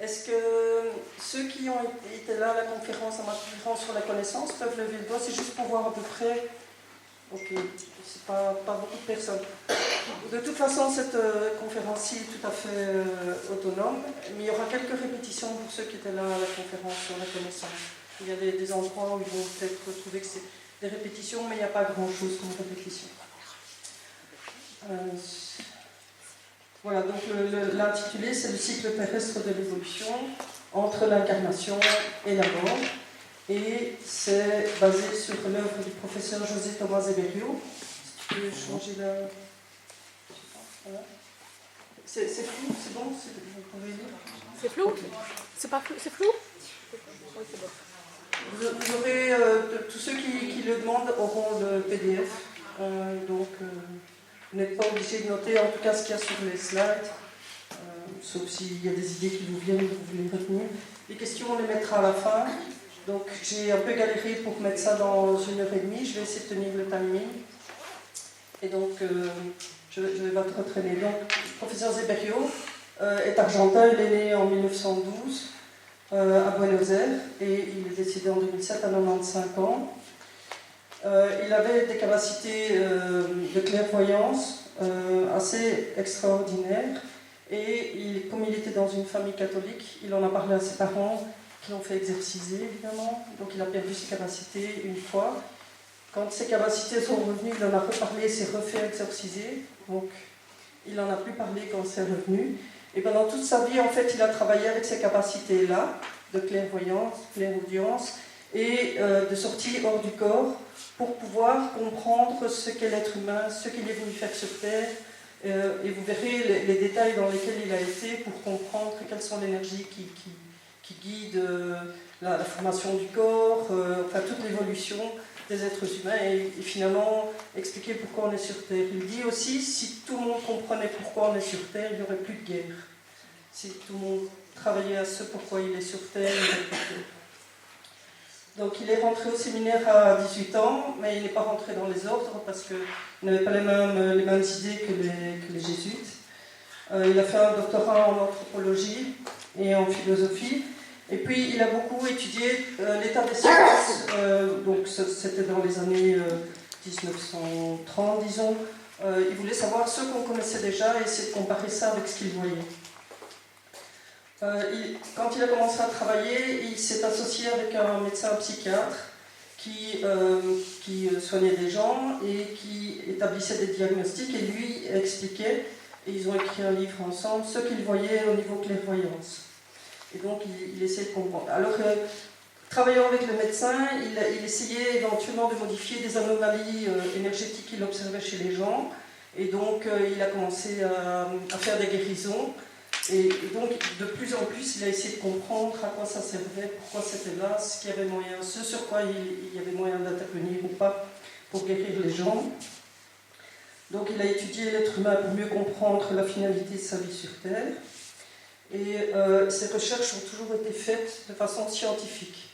Est-ce que ceux qui ont été là à la conférence, à ma conférence sur la connaissance, peuvent lever le doigt? C'est juste pour voir à peu près. Ok, c'est pas beaucoup de personnes. De toute façon, cette conférence-ci est tout à fait autonome, mais il y aura quelques répétitions pour ceux qui étaient là à la conférence sur la connaissance. Il y a des endroits où ils vont peut-être trouver que c'est des répétitions, mais il n'y a pas grand-chose comme répétition. Voilà, donc l'intitulé, c'est le cycle terrestre de l'évolution entre l'incarnation et la mort. Et c'est basé sur l'œuvre du professeur José Tomás Eberio. Si tu peux changer la... Voilà. C'est flou, c'est bon, vous pouvez lire. C'est flou? Okay. C'est pas flou? C'est flou? Oui, c'est bon. Vous aurez, tous ceux qui le demandent auront le PDF. Donc, vous n'êtes pas obligé de noter en tout cas ce qu'il y a sur les slides, sauf s'il y a des idées qui vous viennent, vous voulez retenir. Les questions, on les mettra à la fin. Donc, j'ai un peu galéré pour mettre ça dans 1h30. Je vais essayer de tenir le timing. Et donc, je vais pas trop traîner. Donc, le professeur Zeberio est argentin. Il est né en 1912 à Buenos Aires et il est décédé en 2007 à 95 ans. Il avait des capacités de clairvoyance assez extraordinaires et comme il était dans une famille catholique, il en a parlé à ses parents qui l'ont fait exorciser évidemment, donc il a perdu ses capacités une fois. Quand ses capacités sont revenues, il en a reparlé et s'est refait exorciser, donc il n'en a plus parlé quand c'est revenu. Et pendant toute sa vie, en fait, il a travaillé avec ces capacités-là de clairvoyance, clairaudience et de sortie hors du corps pour pouvoir comprendre ce qu'est l'être humain, ce qu'il est venu faire sur Terre. Et vous verrez les détails dans lesquels il a été pour comprendre quelles sont les énergies qui guident la formation du corps, enfin toute l'évolution des êtres humains et finalement expliquer pourquoi on est sur Terre. Il dit aussi, si tout le monde comprenait pourquoi on est sur Terre, il n'y aurait plus de guerre. Si tout le monde travaillait à ce pourquoi il est sur Terre, il n'y aurait plus de guerre. Donc il est rentré au séminaire à 18 ans, mais il n'est pas rentré dans les ordres parce qu'il n'avait pas les mêmes idées que les jésuites. Il a fait un doctorat en anthropologie et en philosophie. Et puis il a beaucoup étudié l'état des sciences, donc c'était dans les années 1930, disons. Il voulait savoir ce qu'on connaissait déjà et essayer de comparer ça avec ce qu'il voyait. Quand il a commencé à travailler, il s'est associé avec un médecin psychiatre qui soignait des gens et qui établissait des diagnostics et lui expliquait, et ils ont écrit un livre ensemble, ce qu'il voyait au niveau clairvoyance. Et donc il essayait de comprendre. Alors, travaillant avec le médecin, il essayait éventuellement de modifier des anomalies énergétiques qu'il observait chez les gens. Et donc il a commencé à faire des guérisons. Et donc de plus en plus, il a essayé de comprendre à quoi ça servait, pourquoi c'était là, ce qu'il y avait moyen, ce sur quoi il y avait moyen d'intervenir ou pas pour guérir les gens. Donc il a étudié l'être humain pour mieux comprendre la finalité de sa vie sur Terre. Et ces recherches ont toujours été faites de façon scientifique.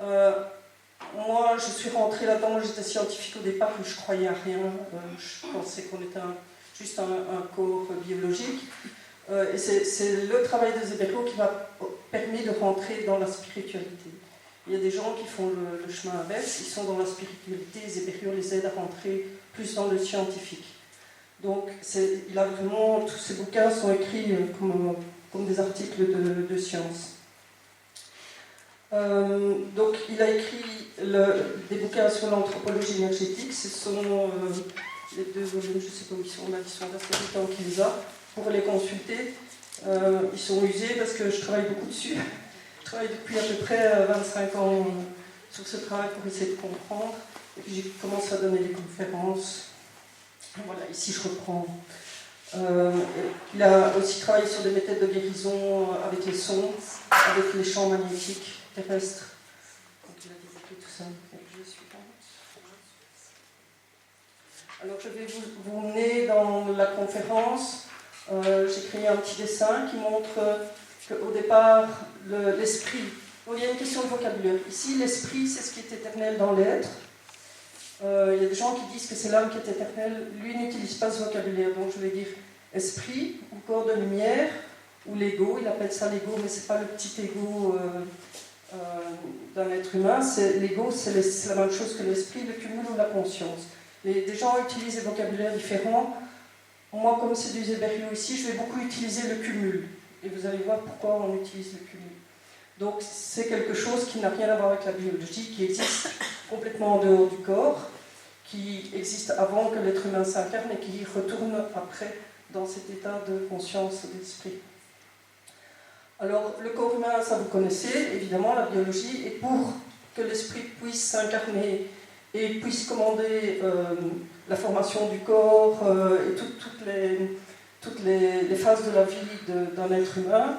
Moi, je suis rentrée là-dedans, j'étais scientifique au départ, mais je croyais à rien. Je pensais qu'on était juste un corps biologique. Et c'est le travail de Zeberio qui m'a permis de rentrer dans la spiritualité. Il y a des gens qui font le chemin inverse, ils sont dans la spiritualité, Zeberio les aide à rentrer plus dans le scientifique. Donc, il a vraiment, tous ces bouquins sont écrits comme des articles de science. Donc, il a écrit des bouquins sur l'anthropologie énergétique. Ce sont les deux volumes, je ne sais pas où ils sont là, ils sont là, c'est le temps qu'il les a, pour les consulter. Ils sont usés parce que je travaille beaucoup dessus. Je travaille depuis à peu près 25 ans sur ce travail pour essayer de comprendre. Et puis, j'ai commencé à donner des conférences. Voilà, ici je reprends. Il a aussi travaillé sur des méthodes de guérison avec les sons, avec les champs magnétiques terrestres. Donc il a développé tout ça. Alors je vais vous mener dans la conférence. J'ai créé un petit dessin qui montre qu'au départ, l'esprit. Donc il y a une question de vocabulaire. Ici, l'esprit, c'est ce qui est éternel dans l'être. Il y a des gens qui disent que c'est l'âme qui est éternelle. Lui n'utilise pas ce vocabulaire, donc je vais dire esprit ou corps de lumière ou l'ego. Il appelle ça l'ego, mais ce n'est pas le petit ego d'un être humain. L'ego, c'est la même chose que l'esprit, le cumul ou la conscience. Des gens utilisent des vocabulaires différents. Moi, comme c'est du Zéberio ici, je vais beaucoup utiliser le cumul. Et vous allez voir pourquoi on utilise le cumul. Donc, c'est quelque chose qui n'a rien à voir avec la biologie, qui existe complètement en dehors du corps, qui existe avant que l'être humain s'incarne et qui retourne après dans cet état de conscience d'esprit. Alors, le corps humain, ça vous connaissez, évidemment, la biologie, et pour que l'esprit puisse s'incarner et puisse commander la formation du corps et toutes les phases de la vie d'un être humain,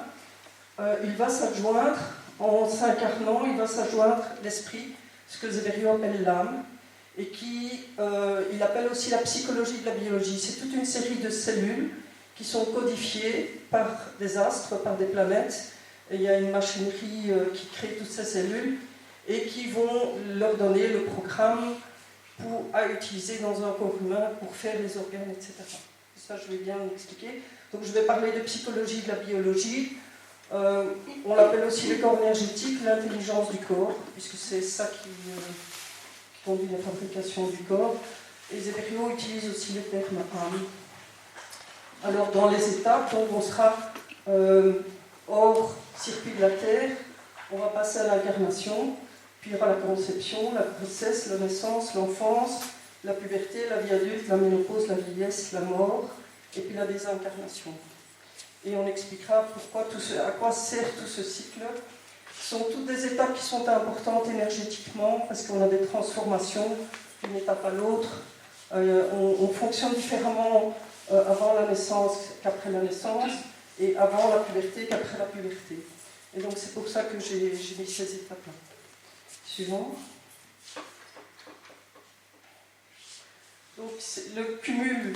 il va s'adjoindre, en s'incarnant, il va s'adjoindre l'esprit, ce que Zéberio appelle l'âme, et il appelle aussi la psychologie de la biologie. C'est toute une série de cellules qui sont codifiées par des astres, par des planètes, et il y a une machinerie qui crée toutes ces cellules, et qui vont leur donner le programme à utiliser dans un corps humain pour faire les organes, etc. Ça, je vais bien l'expliquer. Donc, je vais parler de psychologie de la biologie. On l'appelle aussi le corps énergétique, l'intelligence du corps, puisque c'est ça qui conduit la fabrication du corps. Et Zéberio utilise aussi le terme âme. Alors, dans les étapes, donc, on sera hors circuit de la Terre, on va passer à l'incarnation. Puis il y aura la conception, la grossesse, la naissance, l'enfance, la puberté, la vie adulte, la ménopause, la vieillesse, la mort, et puis la désincarnation. Et on expliquera à quoi sert tout ce cycle. Ce sont toutes des étapes qui sont importantes énergétiquement, parce qu'on a des transformations d'une étape à l'autre. On fonctionne différemment avant la naissance qu'après la naissance, et avant la puberté qu'après la puberté. Et donc c'est pour ça que j'ai mis ces étapes-là. Suivant. Donc, le cumul,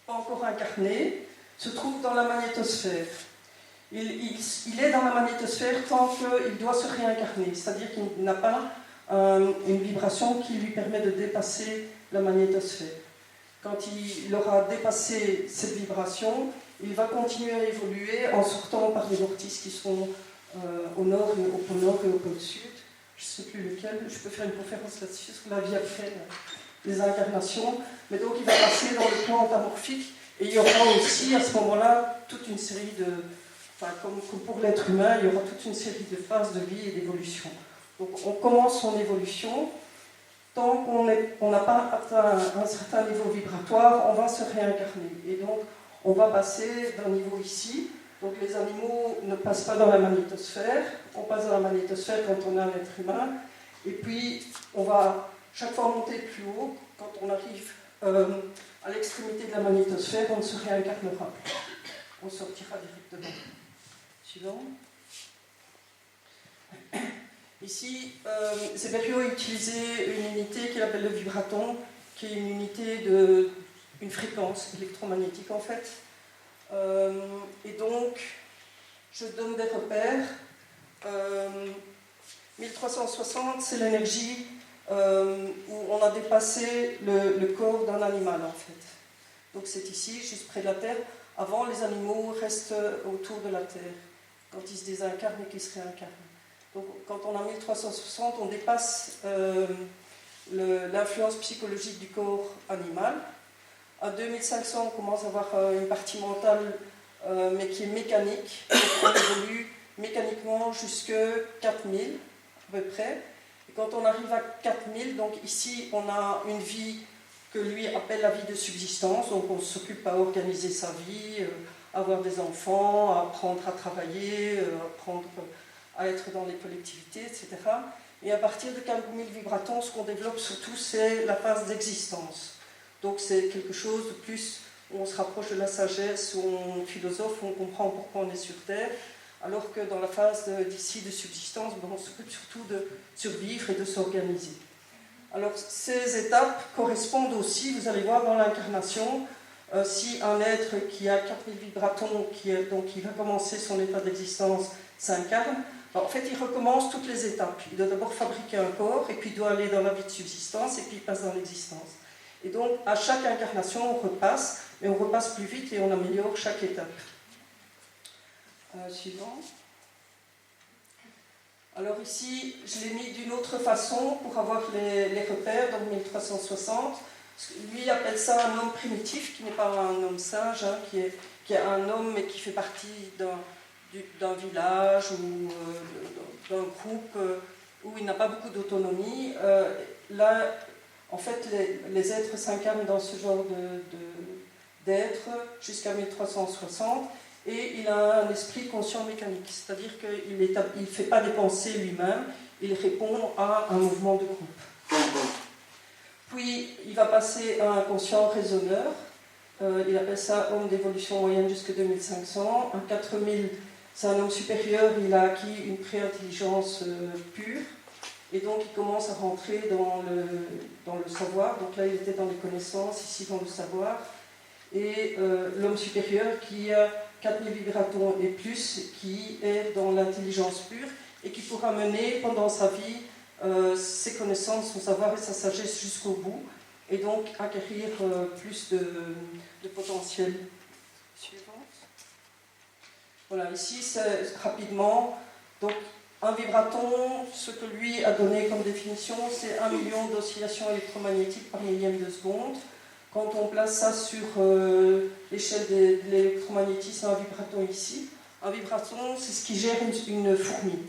pas encore incarné, se trouve dans la magnétosphère. Il est dans la magnétosphère tant qu'il doit se réincarner, c'est-à-dire qu'il n'a pas une vibration qui lui permet de dépasser la magnétosphère. Quand il aura dépassé cette vibration, il va continuer à évoluer en sortant par des vortices qui sont au nord, au pôle nord et au pôle sud. Je ne sais plus lequel, je peux faire une conférence là-dessus, sur la vie après les incarnations. Mais donc il va passer dans le plan antamorphique, et il y aura aussi à ce moment-là toute une série de... Enfin, comme pour l'être humain, il y aura toute une série de phases de vie et d'évolution. Donc on commence son évolution. Tant qu'on n'a pas atteint un certain niveau vibratoire, on va se réincarner. Et donc on va passer d'un niveau ici. Donc les animaux ne passent pas dans la magnétosphère, on passe dans la magnétosphère quand on est un être humain, et puis on va chaque fois monter plus haut. Quand on arrive à l'extrémité de la magnétosphère, on ne se réincarnera plus. On sortira directement. Suivant. Ici, Zéberio a utilisé une unité qu'il appelle le vibraton, qui est une unité une fréquence électromagnétique en fait. Et donc, je donne des repères. 1360, c'est l'énergie où on a dépassé le corps d'un animal, en fait. Donc c'est ici, juste près de la Terre. Avant, les animaux restent autour de la Terre, quand ils se désincarnent et qu'ils se réincarnent. Donc quand on a 1360, on dépasse l'influence psychologique du corps animal. À 2500, on commence à avoir une partie mentale, mais qui est mécanique. Donc on évolue mécaniquement jusqu'à 4000, à peu près. Et quand on arrive à 4000, donc ici, on a une vie que lui appelle la vie de subsistance. Donc on s'occupe à organiser sa vie, avoir des enfants, apprendre à travailler, apprendre à être dans les collectivités, etc. Et à partir de 4000 vibratons, ce qu'on développe surtout, c'est la phase d'existence. Donc c'est quelque chose de plus où on se rapproche de la sagesse, où on philosophe, où on comprend pourquoi on est sur Terre, alors que dans la phase d'ici de subsistance, on s'occupe surtout de survivre et de s'organiser. Alors ces étapes correspondent aussi, vous allez voir dans l'incarnation, si un être qui a 4000 vibratons, qui va commencer son état d'existence, s'incarne, en fait il recommence toutes les étapes. Il doit d'abord fabriquer un corps, et puis il doit aller dans la vie de subsistance, et puis il passe dans l'existence. Et donc, à chaque incarnation, on repasse, mais on repasse plus vite et on améliore chaque étape. Suivant. Alors ici, je l'ai mis d'une autre façon pour avoir les repères, donc 1360. Lui appelle ça un homme primitif, qui n'est pas un homme singe, hein, qui est un homme mais qui fait partie d'un village ou d'un groupe où il n'a pas beaucoup d'autonomie. Là, en fait, les êtres s'incarnent dans ce genre d'êtres jusqu'à 1360. Et il a un esprit conscient mécanique, c'est-à-dire qu'il ne fait pas des pensées lui-même, il répond à un mouvement de groupe. Puis il va passer à un conscient raisonneur, il appelle ça homme d'évolution moyenne jusqu'à 2500. À 4000, c'est un homme supérieur, il a acquis une pré-intelligence pure, et donc il commence à rentrer dans le savoir. Donc là il était dans les connaissances, ici dans le savoir. Et l'homme supérieur qui a 4000 vibratons et plus, qui est dans l'intelligence pure et qui pourra mener pendant sa vie ses connaissances, son savoir et sa sagesse jusqu'au bout, et donc acquérir plus de potentiel. Suivante. Voilà, ici c'est rapidement, donc un vibraton, ce que lui a donné comme définition, c'est 1 million d'oscillations électromagnétiques par millième de seconde. Quand on place ça sur l'échelle de l'électromagnétisme, un vibraton ici, un vibraton, c'est ce qui gère une fourmi.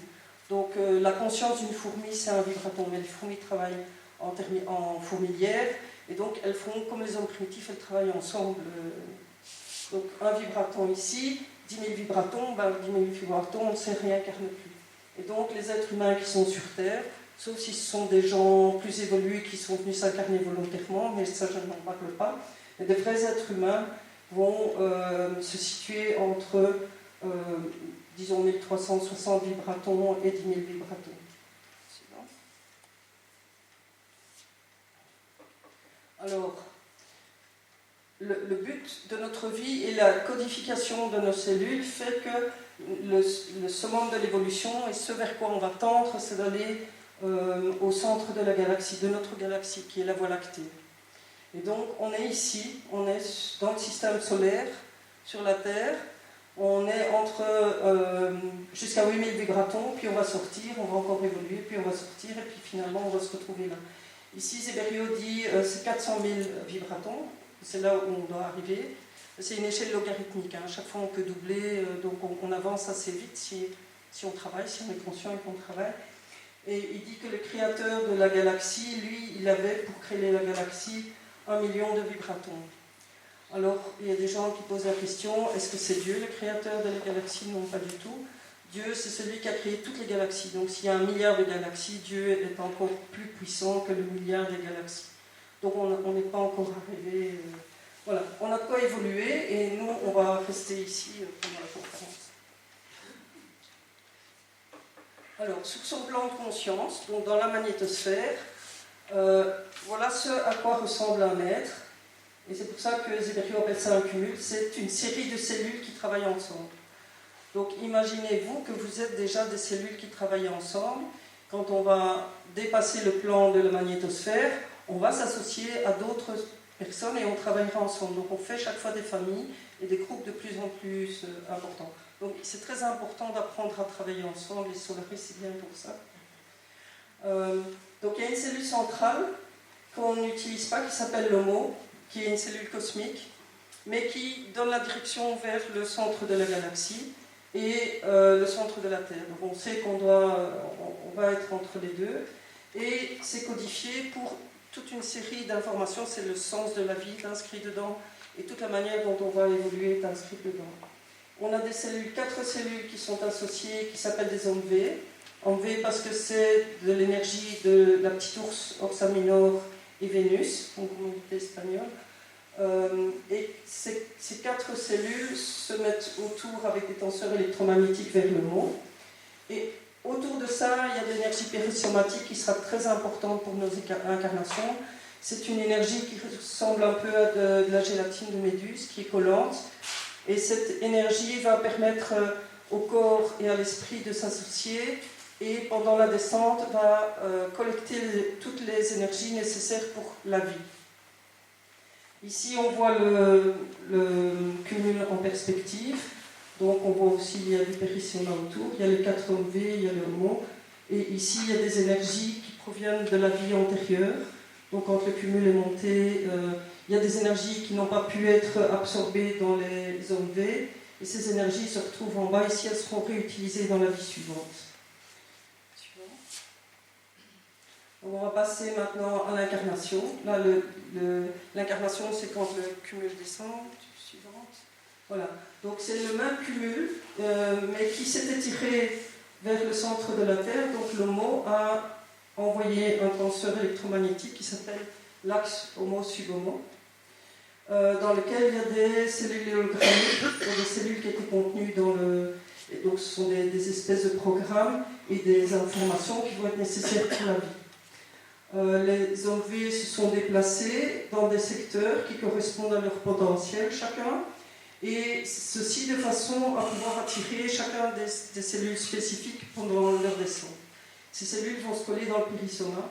Donc la conscience d'une fourmi, c'est un vibraton, mais les fourmis travaillent en fourmilière, et donc elles font comme les hommes primitifs, elles travaillent ensemble. Donc un vibraton ici, 10 000 vibratons, 10 000 vibratons, on ne sait rien car ne plus. Et donc les êtres humains qui sont sur Terre, sauf si ce sont des gens plus évolués qui sont venus s'incarner volontairement, mais ça je n'en parle pas. Et des vrais êtres humains vont se situer entre, disons, 1360 vibratons et 10 000 vibratons. Alors, le but de notre vie et la codification de nos cellules fait que le summum de l'évolution et ce vers quoi on va tendre, c'est d'aller au centre de la galaxie, de notre galaxie, qui est la Voie lactée. Et donc, on est ici, on est dans le système solaire, sur la Terre, on est entre jusqu'à 8000 vibratons, puis on va sortir, on va encore évoluer, puis on va sortir, et puis finalement, on va se retrouver là. Ici, Zéberio dit c'est 400 000 vibratons, c'est là où on doit arriver. C'est une échelle logarithmique, hein. Chaque fois on peut doubler, donc on avance assez vite si on travaille, si on est conscient et qu'on travaille. Et il dit que le créateur de la galaxie, lui, il avait pour créer la galaxie 1 million de vibratons. Alors, il y a des gens qui posent la question, est-ce que c'est Dieu le créateur de la galaxie? Non, pas du tout. Dieu, c'est celui qui a créé toutes les galaxies. Donc, s'il y a 1 milliard de galaxies, Dieu est encore plus puissant que le milliard des galaxies. Donc, on n'est pas encore arrivé... voilà, on a de quoi évoluer, et nous, on va rester ici pendant la conférence. Alors, sur son plan de conscience, donc dans la magnétosphère, voilà ce à quoi ressemble un être. Et c'est pour ça que Zéberio appelle ça un cumul. C'est une série de cellules qui travaillent ensemble. Donc, imaginez-vous que vous êtes déjà des cellules qui travaillent ensemble. Quand on va dépasser le plan de la magnétosphère, on va s'associer à d'autres personnes et on travaillera ensemble. Donc, on fait chaque fois des familles et des groupes de plus en plus importants. Donc c'est très important d'apprendre à travailler ensemble, et Solaris c'est bien pour ça. Donc il y a une cellule centrale qu'on n'utilise pas, qui s'appelle l'HOMO, qui est une cellule cosmique, mais qui donne la direction vers le centre de la galaxie et le centre de la Terre. Donc on sait qu'on va être entre les deux, et c'est codifié pour toute une série d'informations. C'est le sens de la vie qui est inscrit dedans, et toute la manière dont on va évoluer est inscrite dedans. On a des cellules, 4 cellules qui sont associées, qui s'appellent des ondes V. Ondes V parce que c'est de l'énergie de la petite ours, Ursa Minor et Vénus, en communauté espagnole. Et ces 4 cellules se mettent autour avec des tenseurs électromagnétiques vers le mot. Et autour de ça, il y a de l'énergie périsomatique qui sera très importante pour nos incarnations. C'est une énergie qui ressemble un peu à de la gélatine de méduse, qui est collante. Et cette énergie va permettre au corps et à l'esprit de s'associer, et pendant la descente va collecter toutes les énergies nécessaires pour la vie. Ici on voit le cumul en perspective. Donc on voit aussi il y a du périssoma autour, il y a les 4 OMV, il y a le HOMO. Et ici, il y a des énergies qui proviennent de la vie antérieure. Donc quand le cumul est monté, il y a des énergies qui n'ont pas pu être absorbées dans les OMV. Et ces énergies se retrouvent en bas. Ici, elles seront réutilisées dans la vie suivante. On va passer maintenant à l'incarnation. Là, l'incarnation, c'est quand le cumul descend. Suivante. Voilà. Donc c'est le même cumul, mais qui s'est étiré vers le centre de la Terre. Donc l'HOMO a envoyé un transfert électromagnétique qui s'appelle l'axe HOMO-SUBHOMO, dans lequel il y a des cellules hologrammiques, des cellules qui étaient contenues dans le... Et donc ce sont des espèces de programmes et des informations qui vont être nécessaires pour la vie. Les OMV se sont déplacés dans des secteurs qui correspondent à leur potentiel chacun, et ceci de façon à pouvoir attirer chacun des cellules spécifiques pendant leur descente. Ces cellules vont se coller dans le périssoma,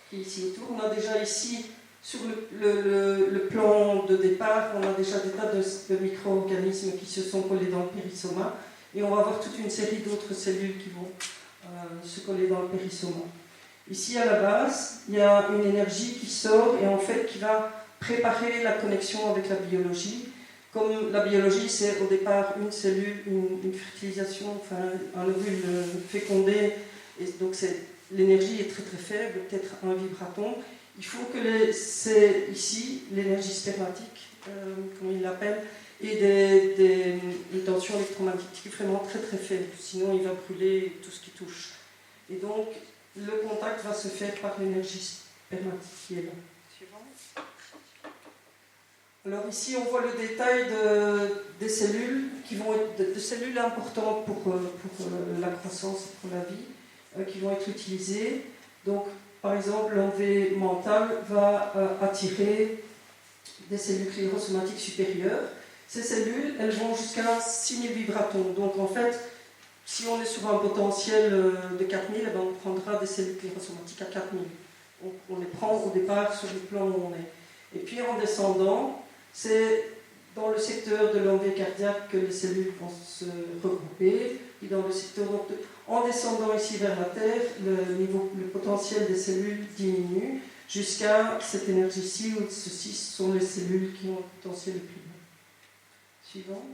qui est ici autour. On a déjà ici, sur le plan de départ, on a déjà des tas de micro-organismes qui se sont collés dans le périssoma, et on va avoir toute une série d'autres cellules qui vont se coller dans le périssoma. Ici, à la base, il y a une énergie qui sort et en fait qui va préparer la connexion avec la biologie. Comme la biologie, c'est au départ une cellule, une fertilisation, enfin un ovule fécondé, et donc l'énergie est très très faible, peut-être un vibraton. Il faut que c'est ici l'énergie spermatique, comme il l'appelle, et des tensions électromagnétiques vraiment très très faibles, sinon il va brûler tout ce qui touche. Et donc le contact va se faire par l'énergie spermatique qui est là. Alors ici, on voit le détail des cellules qui vont être de cellules importantes pour la croissance et pour la vie, qui vont être utilisées. Donc, par exemple, l'OMV mental va attirer des cellules clérosomatiques supérieures. Ces cellules, elles vont jusqu'à 6000 vibratons. Donc, en fait, si on est sur un potentiel de 4000, on prendra des cellules clérosomatiques à 4000. On les prend au départ sur le plan où on est. Et puis, en descendant, c'est dans le secteur de l'OMV cardiaque que les cellules vont se regrouper. Et dans le secteur, donc, en descendant ici vers la Terre, le potentiel des cellules diminue jusqu'à cette énergie-ci, où ceci sont les cellules qui ont le potentiel le plus bas. Suivant.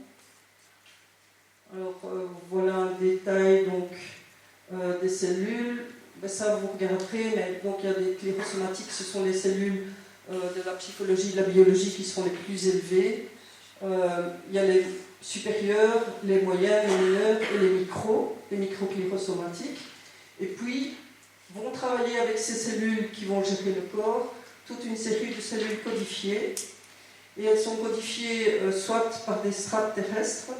Alors voilà un détail donc, des cellules. Ben, ça vous regarderez, mais donc il y a des clérosomatiques, ce sont les cellules de la psychologie, de la biologie qui sont les plus élevées. Il y a les supérieures, les moyennes, les mineures et les microclérosomatiques. Et puis, vont travailler avec ces cellules qui vont gérer le corps, toute une série de cellules codifiées. Et elles sont codifiées soit par des strates terrestres,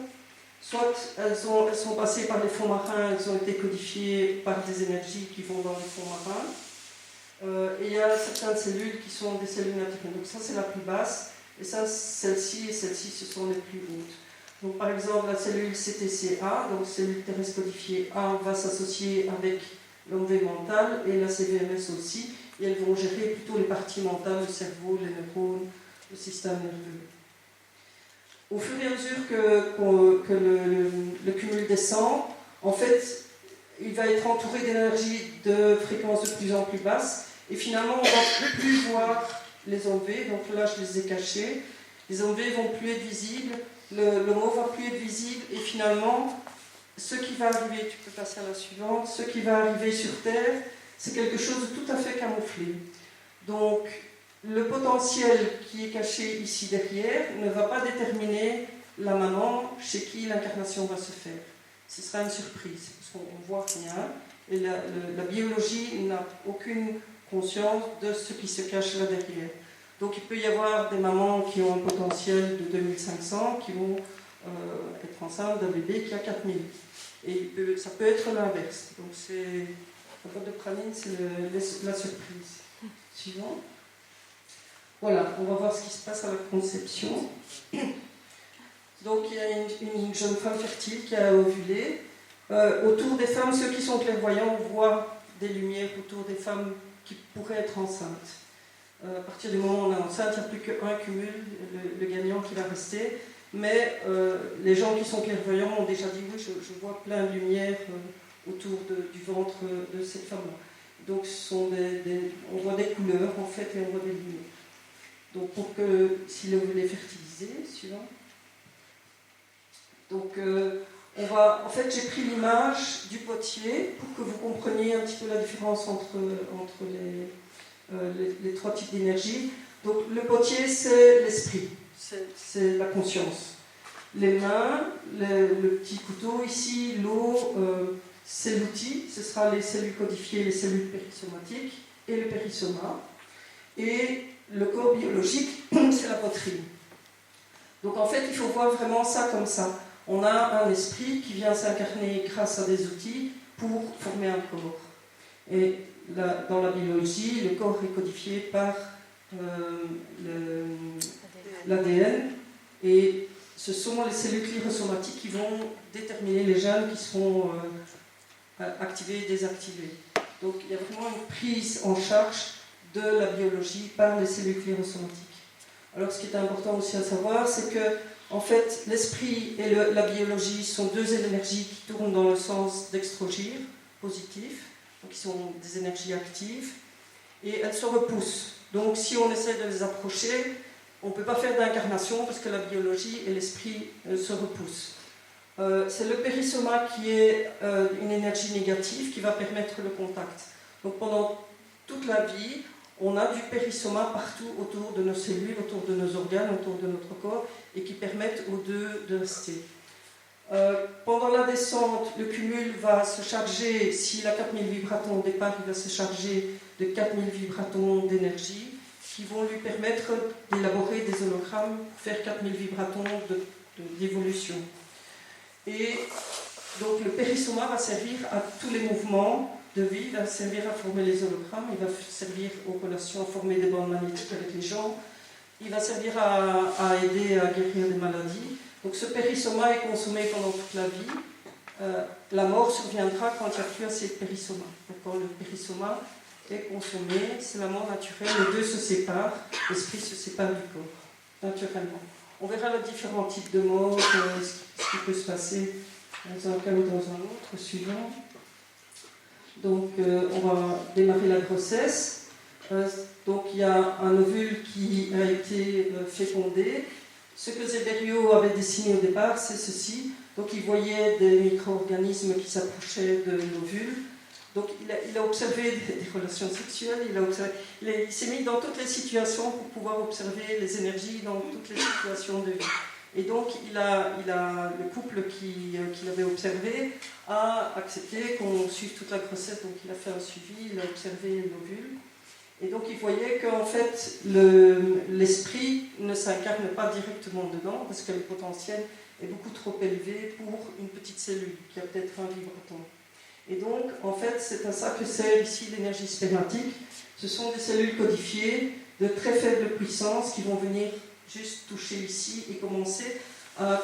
soit elles sont passées par les fonds marins, elles ont été codifiées par des énergies qui vont dans les fonds marins. Et il y a certaines cellules qui sont des cellules naturelles. Donc ça, c'est la plus basse. Et ça, celle-ci et celle-ci, ce sont les plus hautes. Donc par exemple, la cellule CTCA, donc cellule terrestre codifiée A, va s'associer avec l'OMV mental et la CVMS aussi. Et elles vont gérer plutôt les parties mentales, le cerveau, les neurones, le système nerveux. Au fur et à mesure que le cumul descend, en fait, il va être entouré d'énergie de fréquences de plus en plus basses. Et finalement, on ne va plus voir les OMV. Donc là, je les ai cachés. Les OMV ne vont plus être visibles. Le mot ne va plus être visible. Et finalement, ce qui va arriver, tu peux passer à la suivante, ce qui va arriver sur Terre, c'est quelque chose de tout à fait camouflé. Donc, le potentiel qui est caché ici derrière ne va pas déterminer la maman chez qui l'incarnation va se faire. Ce sera une surprise, parce qu'on ne voit rien. Et la biologie n'a aucune conscience de ce qui se cache là derrière. Donc il peut y avoir des mamans qui ont un potentiel de 2500 qui vont être enceintes d'un bébé qui a 4000. Et ça peut être l'inverse. Donc la boîte de praline, c'est la surprise. Suivant. Voilà, on va voir ce qui se passe à la conception. Donc il y a une jeune femme fertile qui a ovulé. Autour des femmes, ceux qui sont clairvoyants voient des lumières autour des femmes qui pourraient être enceintes. À partir du moment où on est enceinte, il n'y a plus qu'un cumul, le gagnant qui va rester. mais les gens qui sont clairvoyants ont déjà dit oui, je vois plein de lumière autour du ventre de cette femme-là. Donc on voit des couleurs en fait et on voit des lumières. Donc pour que, si vous voulez fertiliser, suivant. Donc en fait j'ai pris l'image du potier pour que vous compreniez un petit peu la différence entre les trois types d'énergie. Donc le potier c'est l'esprit, c'est la conscience. Les mains, le petit couteau ici, l'eau, c'est l'outil, ce sera les cellules codifiées, les cellules périsomatiques et le périssoma. Et le corps biologique, c'est la poitrine. Donc en fait, il faut voir vraiment ça comme ça. On a un esprit qui vient s'incarner grâce à des outils pour former un corps. Et dans la biologie, le corps est codifié par l'ADN. Et ce sont les cellules clirosomatiques qui vont déterminer les gènes qui seront activés et désactivés. Donc il y a vraiment une prise en charge de la biologie par les cellules clirosomatiques. Alors ce qui est important aussi à savoir, c'est que en fait, l'esprit et la biologie sont deux énergies qui tournent dans le sens d'extrogir, positif, donc qui sont des énergies actives, et elles se repoussent. Donc si on essaie de les approcher, on ne peut pas faire d'incarnation parce que la biologie et l'esprit se repoussent. C'est le périssoma qui est une énergie négative qui va permettre le contact. Donc pendant toute la vie, on a du périssoma partout autour de nos cellules, autour de nos organes, autour de notre corps, et qui permettent aux deux de rester. Pendant la descente, le cumul va se charger, s'il a 4000 vibratons au départ, il va se charger de 4000 vibratons d'énergie, qui vont lui permettre d'élaborer des hologrammes pour faire 4000 vibratons d'évolution. Et donc le périssoma va servir à tous les mouvements de vie, il va servir à former les hologrammes, il va servir aux relations, à former des bandes magnétiques avec les gens, il va servir à aider à guérir des maladies. Donc ce périssoma est consommé pendant toute la vie. La mort surviendra quand il n'y a plus assez de périssoma. Donc quand le périssoma est consommé, c'est la mort naturelle, les deux se séparent, l'esprit se sépare du corps, naturellement. On verra les différents types de mort, ce qui peut se passer dans un cas ou dans un autre, suivant. Donc on va démarrer la grossesse. Donc il y a un ovule qui a été fécondé. Ce que Zeberio avait dessiné au départ, c'est ceci. Donc il voyait des micro-organismes qui s'approchaient de l'ovule. Donc il a observé des relations sexuelles, il s'est mis dans toutes les situations pour pouvoir observer les énergies dans toutes les situations de vie. Et donc le couple qu'il avait observé a accepté qu'on suive toute la grossesse, donc il a fait un suivi, il a observé l'ovule. Et donc il voyait qu'en fait l'esprit ne s'incarne pas directement dedans parce que le potentiel est beaucoup trop élevé pour une petite cellule qui a peut-être un vibraton. Et donc en fait c'est à ça que sert ici l'énergie spermatique. Ce sont des cellules codifiées de très faible puissance qui vont venir juste toucher ici et commencer à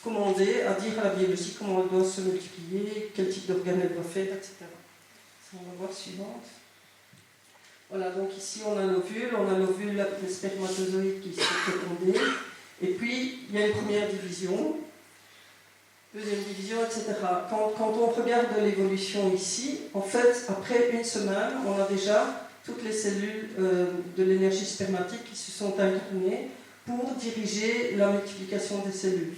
commander, à dire à la biologie comment elle doit se multiplier, quel type d'organe elle doit faire, etc. On va voir suivante. Voilà, donc ici on a l'ovule, le spermatozoïde qui s'est fécondé, et puis il y a une première division, deuxième division, etc. Quand on regarde l'évolution ici, en fait, après une semaine, on a déjà toutes les cellules de l'énergie spermatique qui se sont incarnées pour diriger la multiplication des cellules.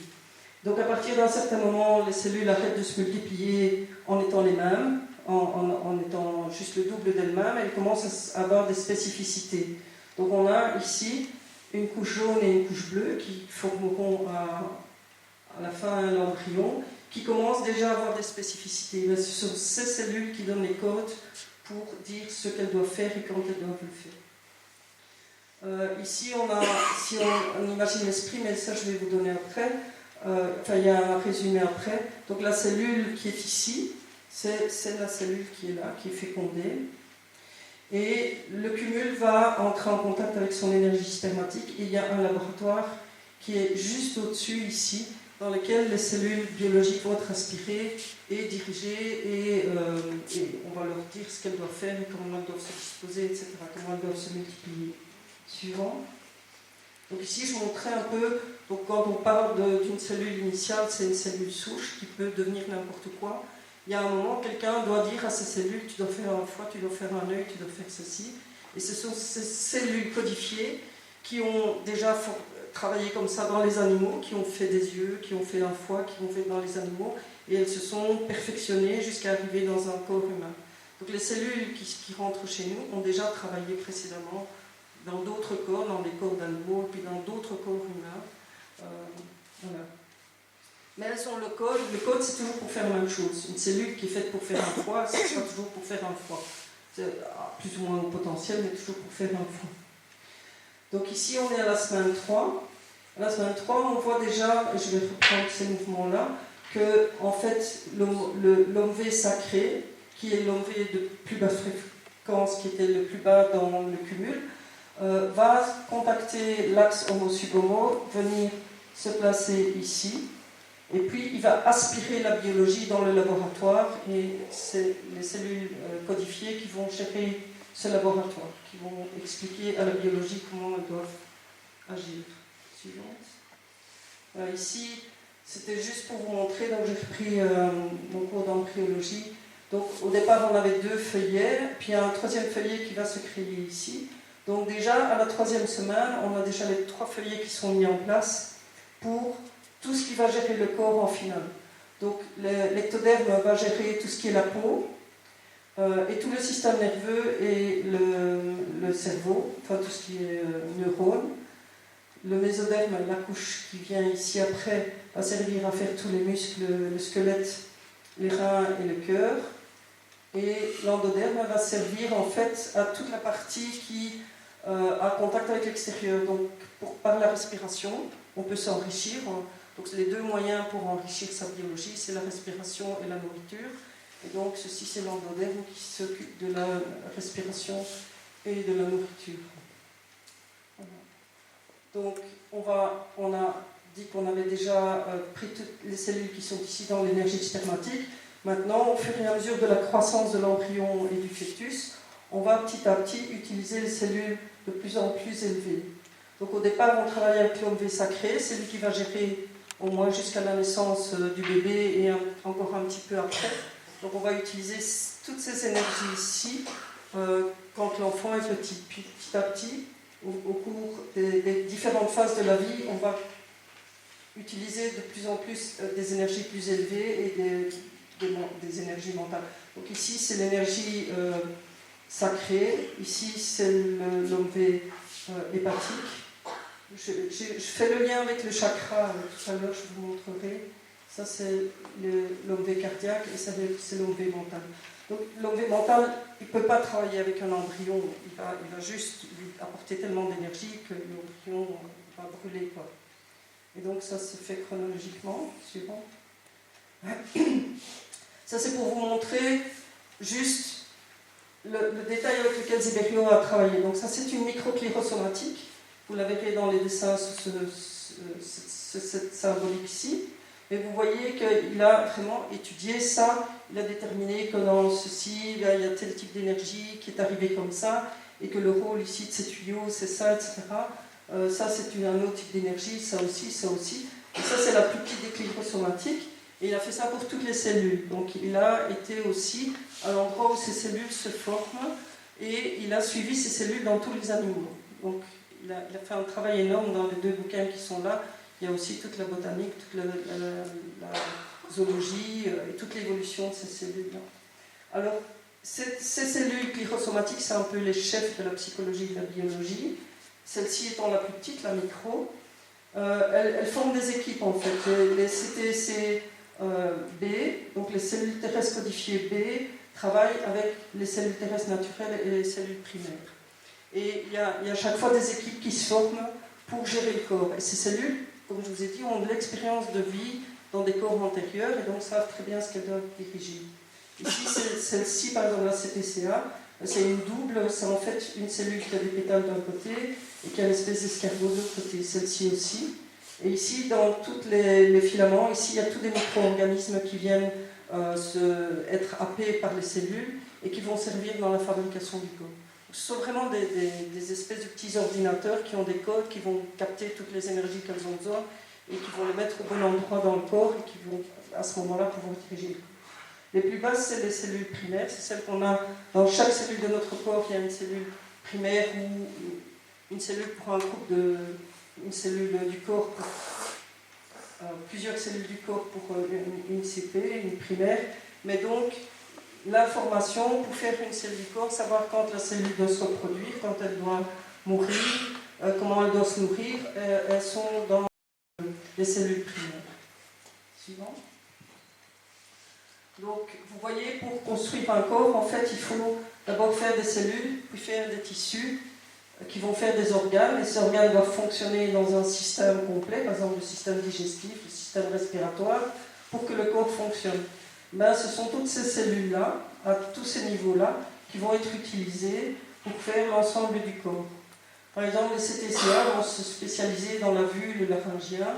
Donc à partir d'un certain moment, les cellules arrêtent de se multiplier en étant les mêmes, en étant juste le double d'elles-mêmes, elles commencent à avoir des spécificités. Donc on a ici une couche jaune et une couche bleue qui formeront à la fin l'embryon, qui commencent déjà à avoir des spécificités. Mais ce sont ces cellules qui donnent les codes pour dire ce qu'elles doivent faire et quand elles doivent le faire. Ici, si on imagine l'esprit, mais ça je vais vous donner après, il y a un résumé après. Donc la cellule qui est ici, c'est la cellule qui est là, qui est fécondée. Et le cumul va entrer en contact avec son énergie spermatique. Et il y a un laboratoire qui est juste au-dessus ici, dans lequel les cellules biologiques vont être aspirées et dirigées, et on va leur dire ce qu'elles doivent faire, et comment elles doivent se disposer, etc., comment elles doivent se multiplier. Suivant. Donc ici, je vous montrais un peu Donc quand on parle d'une cellule initiale, c'est une cellule souche qui peut devenir n'importe quoi. Il y a un moment, quelqu'un doit dire à ces cellules, tu dois faire un foie, tu dois faire un œil, tu dois faire ceci. Et ce sont ces cellules codifiées qui ont déjà travaillé comme ça dans les animaux, qui ont fait des yeux, qui ont fait un foie, qui ont fait dans les animaux, et elles se sont perfectionnées jusqu'à arriver dans un corps humain. Donc les cellules qui rentrent chez nous ont déjà travaillé précédemment dans d'autres corps, dans des corps d'animaux, puis dans d'autres corps humains. Voilà. Mais elles ont le code. Le code, c'est toujours pour faire la même chose. Une cellule qui est faite pour faire un foie, ce sera toujours pour faire un foie. C'est plus ou moins au potentiel, mais toujours pour faire un foie. Donc ici, on est à la semaine 3. À la semaine 3, on voit déjà, et je vais reprendre ces mouvements-là, que en fait, l'OMV sacré, qui est l'OMV de plus basse fréquence, qui était le plus bas dans le cumul, va contacter l'axe homo-subomo, venir se placer ici, et puis il va aspirer la biologie dans le laboratoire, et c'est les cellules codifiées qui vont gérer ce laboratoire, qui vont expliquer à la biologie comment elles doivent agir. Suivante. Ici, c'était juste pour vous montrer, donc j'ai repris mon cours d'embryologie. Donc au départ, on avait 2 feuillets, puis il y a un 3e feuillet qui va se créer ici. Donc déjà, à la 3e semaine, on a déjà les 3 feuillets qui sont mis en place pour tout ce qui va gérer le corps en finale. Donc l'ectoderme va gérer tout ce qui est la peau, et tout le système nerveux et le cerveau, enfin tout ce qui est neurones. Le mésoderme, la couche qui vient ici après, va servir à faire tous les muscles, le squelette, les reins et le cœur. Et l'endoderme va servir en fait à toute la partie qui a contact avec l'extérieur. Donc par la respiration, on peut s'enrichir. Donc les 2 moyens pour enrichir sa biologie, c'est la respiration et la nourriture. Et donc ceci, c'est l'endoderme qui s'occupe de la respiration et de la nourriture. Voilà. Donc on a dit qu'on avait déjà pris toutes les cellules qui sont ici dans l'énergie spermatique. Maintenant, au fur et à mesure de la croissance de l'embryon et du fœtus, on va petit à petit utiliser les cellules de plus en plus élevées. Donc au départ, on travaille avec l'OMV sacré, c'est lui qui va gérer au moins jusqu'à la naissance du bébé et encore un petit peu après. Donc on va utiliser toutes ces énergies ici quand l'enfant est petit. Puis petit à petit, au cours des différentes phases de la vie, on va utiliser de plus en plus des énergies plus élevées et des énergies mentales. Donc ici, c'est l'énergie sacrée. Ici, c'est l'OMV hépatique. Je fais le lien avec le chakra tout à l'heure, je vous montrerai. Ça, c'est l'OMV cardiaque et ça, c'est l'OMV mental. Donc l'OMV mental, il ne peut pas travailler avec un embryon. Il va juste lui apporter tellement d'énergie que l'embryon va brûler, quoi. Et donc ça se fait chronologiquement. Suivant. Ça, c'est pour vous montrer juste le détail avec lequel Zeberio a travaillé. Donc ça, c'est une microclérosomatique. Vous la verrez dans les dessins sous cette symbolique ici. Et vous voyez qu'il a vraiment étudié ça. Il a déterminé que dans ceci, il y a tel type d'énergie qui est arrivé comme ça, et que le rôle ici de ces tuyaux, c'est ça, etc. Ça, c'est un autre type d'énergie, ça aussi, ça aussi. Et ça, c'est la plus petite des clérosomatiques. Et il a fait ça pour toutes les cellules. Donc il a été aussi à l'endroit où ces cellules se forment, et il a suivi ces cellules dans tous les animaux. Donc il a fait un travail énorme dans les 2 bouquins qui sont là. Il y a aussi toute la botanique, toute la zoologie et toute l'évolution de ces cellules-là. Alors, ces cellules clérosomatiques, c'est un peu les chefs de la psychologie et de la biologie. Celle-ci étant la plus petite, la micro. Elles forment des équipes en fait. Les CTC B, donc les cellules terrestres codifiées B, travaillent avec les cellules terrestres naturelles et les cellules primaires. Et il y a à chaque fois des équipes qui se forment pour gérer le corps. Et ces cellules, comme je vous ai dit, ont de l'expérience de vie dans des corps antérieurs et donc savent très bien ce qu'elles doivent diriger. Ici, celle-ci, par exemple, la CTCA, c'est une double, c'est en fait une cellule qui a des pétales d'un côté et qui a une espèce d'escargot de l'autre côté, celle-ci aussi. Et ici, dans tous les filaments, ici, il y a tous des micro-organismes qui viennent être happés par les cellules et qui vont servir dans la fabrication du corps. Ce sont vraiment des espèces de petits ordinateurs qui ont des codes, qui vont capter toutes les énergies qu'elles ont besoin et qui vont les mettre au bon endroit dans le corps et qui vont à ce moment-là pouvoir diriger le corps. Les plus basses, c'est les cellules primaires, c'est celles qu'on a dans chaque cellule de notre corps. Il y a une cellule primaire ou une cellule pour un groupe de... une cellule du corps pour plusieurs cellules du corps pour une CP, une primaire. Mais donc, l'information pour faire une cellule du corps, savoir quand la cellule doit se reproduire, quand elle doit mourir, comment elle doit se nourrir, elles sont dans les cellules primaires. Suivant. Donc, vous voyez, pour construire un corps, en fait, il faut d'abord faire des cellules, puis faire des tissus qui vont faire des organes, et ces organes doivent fonctionner dans un système complet, par exemple le système digestif, le système respiratoire, pour que le corps fonctionne. Ben, ce sont toutes ces cellules-là, à tous ces niveaux-là, qui vont être utilisées pour faire l'ensemble du corps. Par exemple, les CTCA vont se spécialiser dans la vue, le laryngien,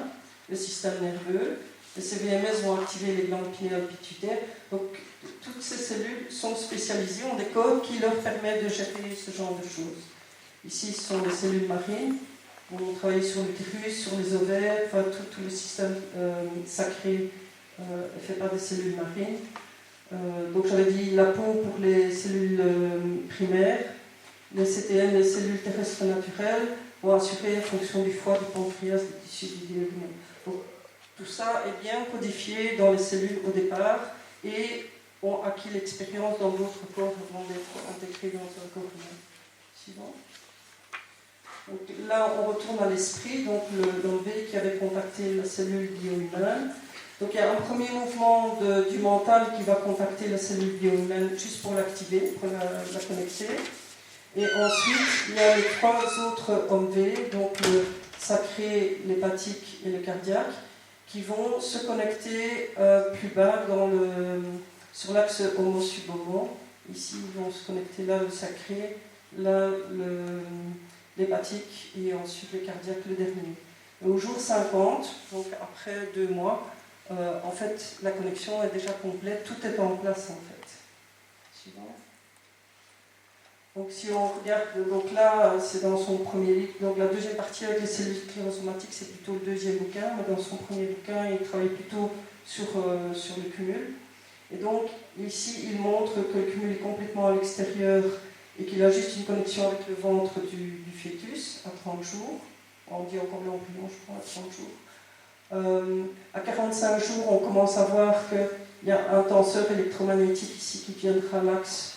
le système nerveux. Les CVMS vont activer les glandes pinéales pituitaires. Donc, toutes ces cellules sont spécialisées, ont des codes qui leur permettent de gérer ce genre de choses. Ici, ce sont les cellules marines. On travaille sur l'utérus, sur les ovaires, enfin, tout le système sacré est fait par des cellules marines. Donc, j'avais dit la peau pour les cellules primaires, les CTN, les cellules terrestres naturelles, vont assurer la fonction du foie, du pancréas, des tissus du diaphragme. Donc, tout ça est bien codifié dans les cellules au départ et ont acquis l'expérience dans d'autres corps avant d'être intégrés dans un corps humain. Suivant. Donc là, on retourne à l'esprit, donc l'homme V qui avait contacté la cellule bio-humaine. Donc il y a un premier mouvement du mental qui va contacter la cellule bio-humaine juste pour l'activer, pour la connecter. Et ensuite, il y a les trois autres hommes V, donc le sacré, l'hépatique et le cardiaque, qui vont se connecter plus bas sur l'axe homo-subomo. Ici, ils vont se connecter là, le sacré, là, l'hépatique et ensuite le cardiaque, le dernier. Et au jour 50, donc après 2 mois, en fait, la connexion est déjà complète, tout est en place en fait. Suivant. Donc si on regarde, donc là c'est dans son premier livre, donc la deuxième partie avec les cellules sclérosomatiques c'est plutôt le deuxième bouquin, mais dans son premier bouquin il travaille plutôt sur le cumul. Et donc ici il montre que le cumul est complètement à l'extérieur et qu'il a juste une connexion avec le ventre du fœtus à 30 jours. On dit encore l'embryon je crois à 30 jours. À 45 jours on commence à voir qu'il y a un tenseur électromagnétique ici qui viendra à l'axe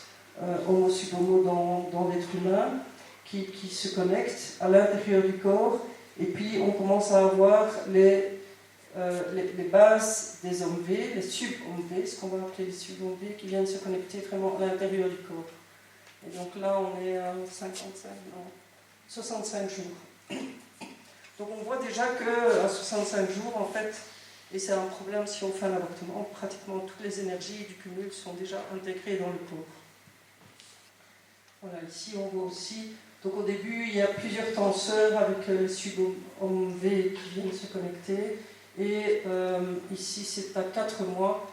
homo-subomo dans l'être humain qui se connecte à l'intérieur du corps et puis on commence à avoir les bases des hommes V, les sub-hommes V, ce qu'on va appeler les sub-hommes V qui viennent se connecter vraiment à l'intérieur du corps. Et donc là on est à 65 jours. Donc on voit déjà qu'à 65 jours en fait, et c'est un problème si on fait un avortement, pratiquement toutes les énergies du cumul sont déjà intégrées dans le corps. Voilà, ici on voit aussi, donc au début il y a plusieurs tenseurs avec les sub-hommes V qui viennent se connecter et ici c'est à 4 mois,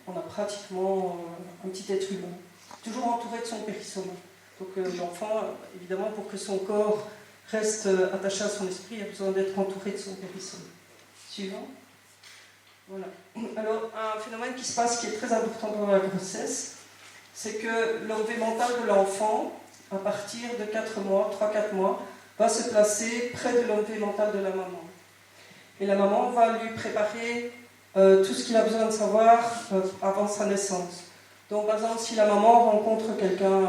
on a pratiquement un petit être humain, toujours entouré de son périssome. Donc l'enfant, évidemment pour que son corps reste attaché à son esprit, il a besoin d'être entouré de son périssome. Suivant. Voilà. Alors un phénomène qui se passe qui est très important pendant la grossesse, c'est que l'enlevé mental de l'enfant, à partir de 4 mois, 3-4 mois, va se placer près de l'enlevé mental de la maman. Et la maman va lui préparer tout ce qu'il a besoin de savoir avant sa naissance. Donc par exemple, si la maman rencontre quelqu'un,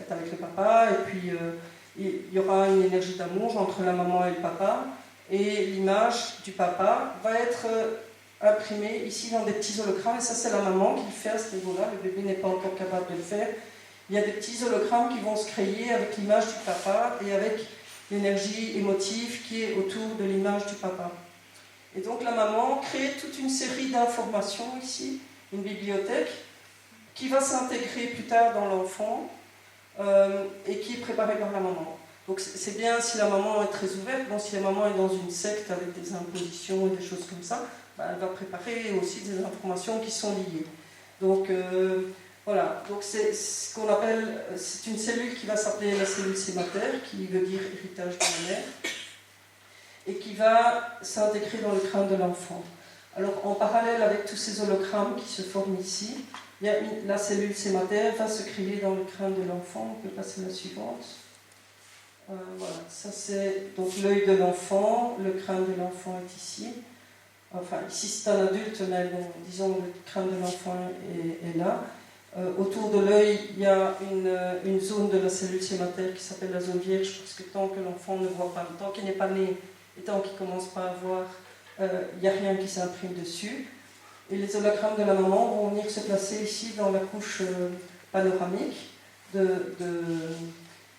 est avec le papa, et puis il y aura une énergie d'amour entre la maman et le papa, et l'image du papa va être imprimé ici dans des petits hologrammes, et ça c'est la maman qui le fait à ce niveau-là, le bébé n'est pas encore capable de le faire. Il y a des petits hologrammes qui vont se créer avec l'image du papa et avec l'énergie émotive qui est autour de l'image du papa. Et donc la maman crée toute une série d'informations ici, une bibliothèque, qui va s'intégrer plus tard dans l'enfant et qui est préparée par la maman. Donc c'est bien si la maman est très ouverte, bon, si la maman est dans une secte avec des impositions et des choses comme ça, elle va préparer aussi des informations qui sont liées. Donc Voilà, donc c'est ce qu'on appelle, c'est une cellule qui va s'appeler la cellule sématère, qui veut dire héritage de la mère, et qui va s'intégrer dans le crâne de l'enfant. Alors en parallèle avec tous ces hologrammes qui se forment ici, la cellule sématère va se créer dans le crâne de l'enfant. On peut passer à la suivante. Voilà, ça c'est donc l'œil de l'enfant, le crâne de l'enfant est ici. Enfin, ici c'est un adulte, mais bon, disons le crâne de l'enfant est là. Autour de l'œil, il y a une zone de la cellule sématère qui s'appelle la zone vierge, parce que tant que l'enfant ne voit pas, tant qu'il n'est pas né et tant qu'il ne commence pas à voir, il n'y a rien qui s'imprime dessus. Et les hologrammes de la maman vont venir se placer ici dans la couche panoramique de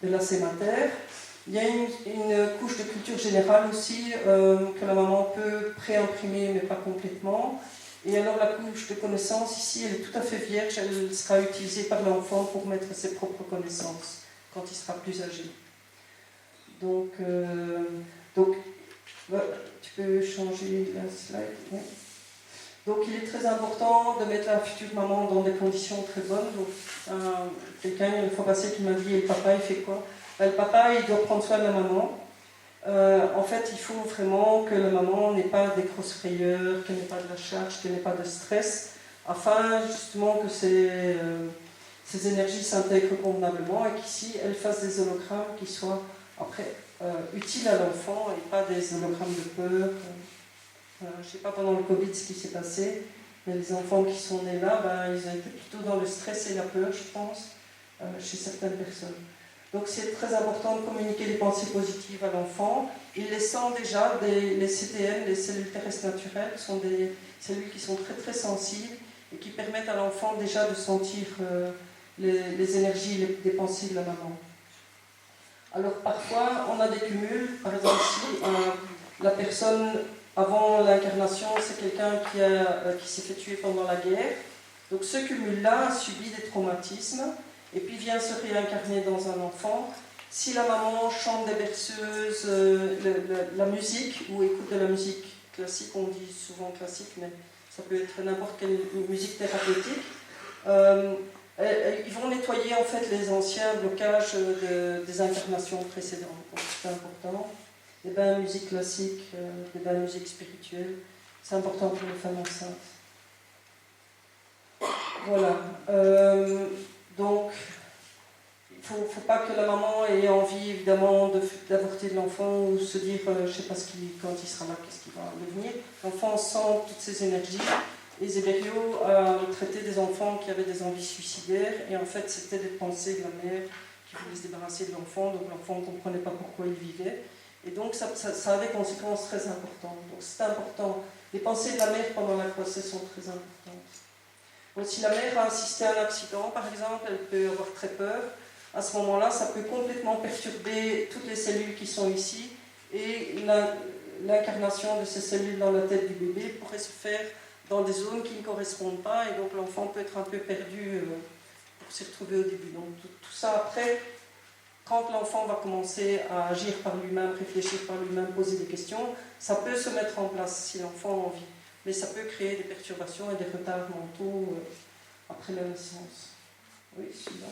la sématère. Il y a une couche de culture générale aussi que la maman peut préimprimer, mais pas complètement. Et alors la couche de connaissances ici, elle est tout à fait vierge, elle sera utilisée par l'enfant pour mettre ses propres connaissances quand il sera plus âgé. Donc tu peux changer la slide. Oui. Donc il est très important de mettre la future maman dans des conditions très bonnes. Donc quelqu'un une fois passé qui m'a dit, et le papa il fait quoi? Le papa il doit prendre soin de la maman. En fait, il faut vraiment que la maman n'ait pas des grosses frayeurs, qu'elle n'ait pas de la charge, qu'elle n'ait pas de stress, afin justement que ces énergies s'intègrent convenablement et qu'ici, elle fasse des hologrammes qui soient après utiles à l'enfant et pas des hologrammes de peur. Je ne sais pas pendant le Covid ce qui s'est passé, mais les enfants qui sont nés là, ils ont été plutôt dans le stress et la peur, je pense, chez certaines personnes. Donc c'est très important de communiquer des pensées positives à l'enfant. Il les sent déjà, les CTN, les cellules terrestres naturelles, sont des cellules qui sont très très sensibles et qui permettent à l'enfant déjà de sentir les énergies, des pensées de la maman. Alors parfois on a des cumuls, par exemple si la personne avant l'incarnation c'est quelqu'un qui s'est fait tuer pendant la guerre, donc ce cumul-là a subi des traumatismes. Et puis vient se réincarner dans un enfant. Si la maman chante des berceuses, la musique, ou écoute de la musique classique, on dit souvent classique, mais ça peut être n'importe quelle musique thérapeutique, ils vont nettoyer en fait les anciens blocages des incarnations précédentes. Donc c'est important. Des bains de musique classique, des bains de musique spirituelle, c'est important pour les femmes enceintes. Voilà. Donc, il ne faut pas que la maman ait envie, évidemment, d'avorter de l'enfant ou se dire, je ne sais pas quand il sera là, qu'est-ce qu'il va devenir. L'enfant sent toutes ces énergies. Et Zéberio a traité des enfants qui avaient des envies suicidaires. Et en fait, c'était des pensées de la mère qui voulait se débarrasser de l'enfant. Donc l'enfant ne comprenait pas pourquoi il vivait. Et donc, ça a des conséquences très importantes. Donc, c'est important. Les pensées de la mère pendant la grossesse sont très importantes. Donc, si la mère a assisté à un accident, par exemple, elle peut avoir très peur. À ce moment-là, ça peut complètement perturber toutes les cellules qui sont ici. Et l'incarnation de ces cellules dans la tête du bébé pourrait se faire dans des zones qui ne correspondent pas. Et donc, l'enfant peut être un peu perdu pour s'y retrouver au début. Donc, tout ça, après, quand l'enfant va commencer à agir par lui-même, réfléchir par lui-même, poser des questions, ça peut se mettre en place si l'enfant a envie. Mais ça peut créer des perturbations et des retards mentaux après la naissance. Oui, suivant.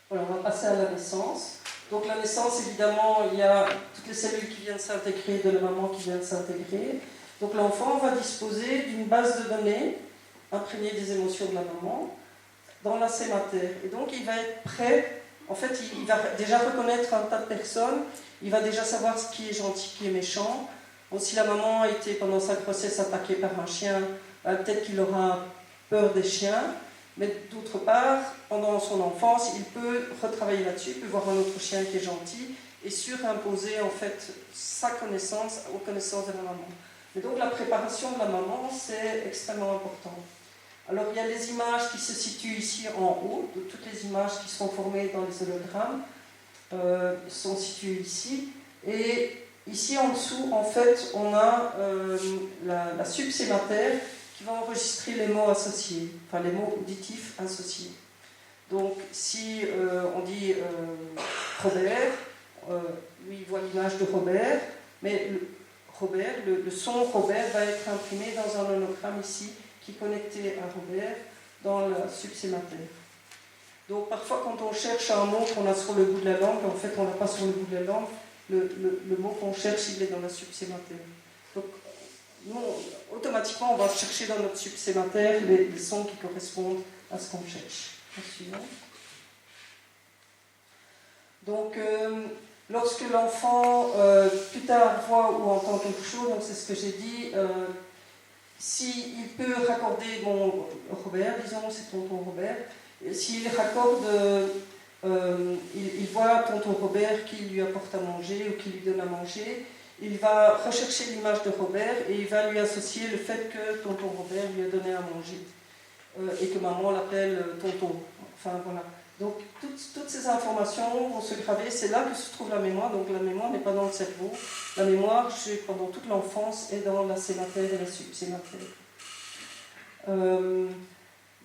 Voilà, on va passer à la naissance. Donc la naissance, évidemment, il y a toutes les cellules qui viennent s'intégrer, de la maman qui vient s'intégrer. Donc l'enfant va disposer d'une base de données imprégnée des émotions de la maman dans la sématère. Et donc il va être prêt, en fait, il va déjà reconnaître un tas de personnes, il va déjà savoir ce qui est gentil, qui est méchant. Bon, si la maman a été pendant sa grossesse attaquée par un chien, peut-être qu'il aura peur des chiens, mais d'autre part, pendant son enfance, il peut retravailler là-dessus, il peut voir un autre chien qui est gentil et surimposer en fait sa connaissance aux connaissances de la maman. Et donc la préparation de la maman, c'est extrêmement important. Alors il y a les images qui se situent ici en haut, de toutes les images qui sont formées dans les hologrammes sont situées ici, et ici en dessous, en fait, on a la subsématère qui va enregistrer les mots associés, enfin les mots auditifs associés. Donc si on dit Robert, lui il voit l'image de Robert, mais le son Robert va être imprimé dans un hologramme ici qui est connecté à Robert dans la subsémateur. Donc parfois quand on cherche un mot qu'on a sur le bout de la langue, en fait on l'a pas sur le bout de la langue, le mot qu'on cherche il est dans la subsémateur. Donc nous, automatiquement on va chercher dans notre subsémateur les sons qui correspondent à ce qu'on cherche. Suivant. Donc lorsque l'enfant plus tard voit ou entend quelque chose, donc c'est ce que j'ai dit, s'il peut raccorder, bon, Robert, disons, c'est tonton Robert, s'il raccorde, il voit tonton Robert qui lui apporte à manger ou qui lui donne à manger, il va rechercher l'image de Robert et il va lui associer le fait que tonton Robert lui a donné à manger et que maman l'appelle tonton. Enfin voilà. Donc toutes ces informations vont se graver, c'est là que se trouve la mémoire, donc la mémoire n'est pas dans le cerveau, la mémoire pendant toute l'enfance est dans la sématère et la subsématère.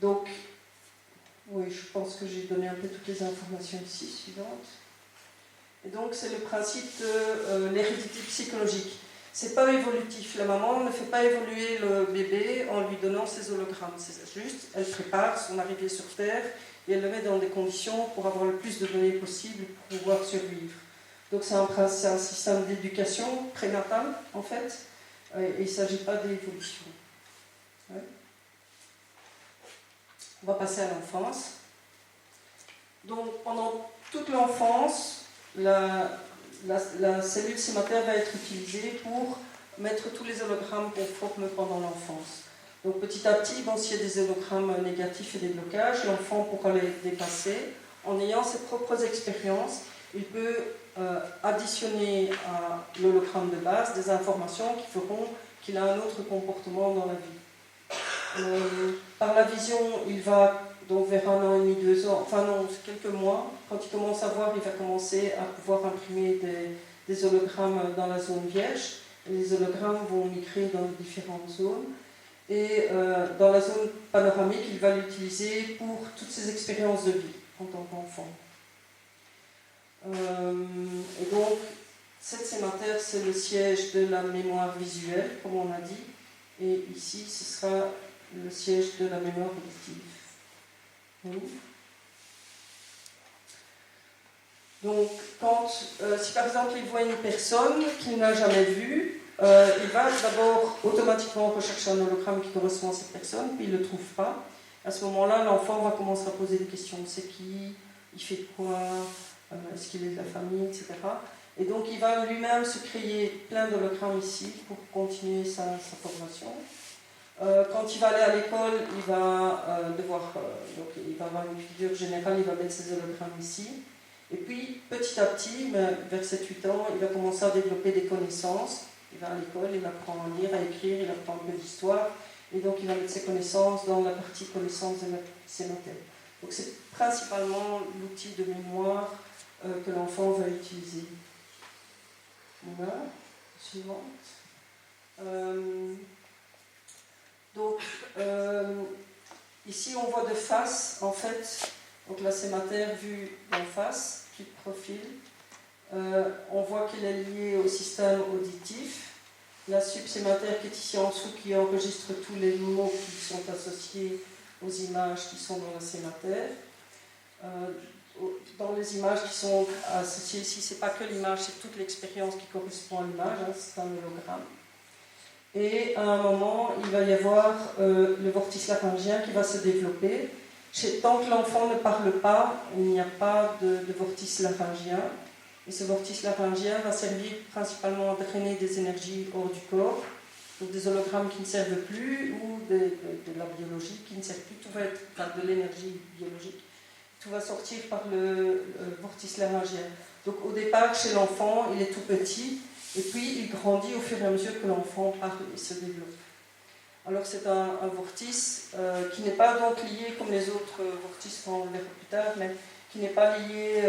Donc, oui, je pense que j'ai donné un peu toutes les informations ici, suivantes. Et donc c'est le principe de l'hérédité psychologique. C'est pas évolutif, la maman ne fait pas évoluer le bébé en lui donnant ses hologrammes, c'est juste, elle prépare son arrivée sur Terre, et elle le met dans des conditions pour avoir le plus de données possible pour pouvoir survivre. Donc c'est un système d'éducation prénatale, en fait, et il ne s'agit pas d'évolution. Ouais. On va passer à l'enfance. Donc pendant toute l'enfance, la cellule sématère va être utilisée pour mettre tous les hologrammes qu'on forme pendant l'enfance. Donc petit à petit, bon, s'il y a des hologrammes négatifs et des blocages, l'enfant pourra les dépasser. En ayant ses propres expériences, il peut additionner à l'hologramme de base des informations qui feront qu'il a un autre comportement dans la vie. Par la vision, il va donc vers 1 an et demi, 2 ans, enfin non, quelques mois, quand il commence à voir, il va commencer à pouvoir imprimer des hologrammes dans la zone vierge. Et les hologrammes vont migrer dans les différentes zones. Et dans la zone panoramique, il va l'utiliser pour toutes ses expériences de vie en tant qu'enfant. Et donc, cette sématère, c'est le siège de la mémoire visuelle, comme on a dit. Et ici, ce sera le siège de la mémoire auditive. Oui. Donc, si par exemple il voit une personne qu'il n'a jamais vue, il va d'abord automatiquement rechercher un hologramme qui correspond à cette personne, puis il ne le trouve pas. À ce moment-là, l'enfant va commencer à poser des questions. C'est qui? Il fait quoi? Est-ce qu'il est de la famille, etc. Et donc il va lui-même se créer plein d'hologrammes ici pour continuer sa formation. Quand il va aller à l'école, il va donc il va avoir une figure générale, il va mettre ses hologrammes ici. Et puis, petit à petit, vers 7-8 ans, il va commencer à développer des connaissances. Il va à l'école, il apprend à lire, à écrire, il apprend un peu d'histoire. Et donc, il va mettre ses connaissances dans la partie connaissances de la sématère. Donc, c'est principalement l'outil de mémoire que l'enfant va utiliser. Voilà, suivante. Donc, ici, on voit de face, en fait, donc la sématère vue d'en face, qui profile. On voit qu'elle est liée au système auditif. La subsématère qui est ici en dessous, qui enregistre tous les mots qui sont associés aux images qui sont dans la sématère. Dans les images qui sont associées ici, ce n'est pas que l'image, c'est toute l'expérience qui correspond à l'image, hein, c'est un hologramme. Et à un moment, il va y avoir le vortice laryngien qui va se développer. Tant que l'enfant ne parle pas, il n'y a pas de vortice laryngien. Et ce vortice laryngien va servir principalement à drainer des énergies hors du corps, donc des hologrammes qui ne servent plus ou de la biologie qui ne servent plus, tout va être de l'énergie biologique. Tout va sortir par le vortice laryngien. Donc au départ, chez l'enfant, il est tout petit, et puis il grandit au fur et à mesure que l'enfant parle et se développe. Alors c'est un vortice qui n'est pas donc lié comme les autres vortices, on le verra plus tard, mais qui n'est pas lié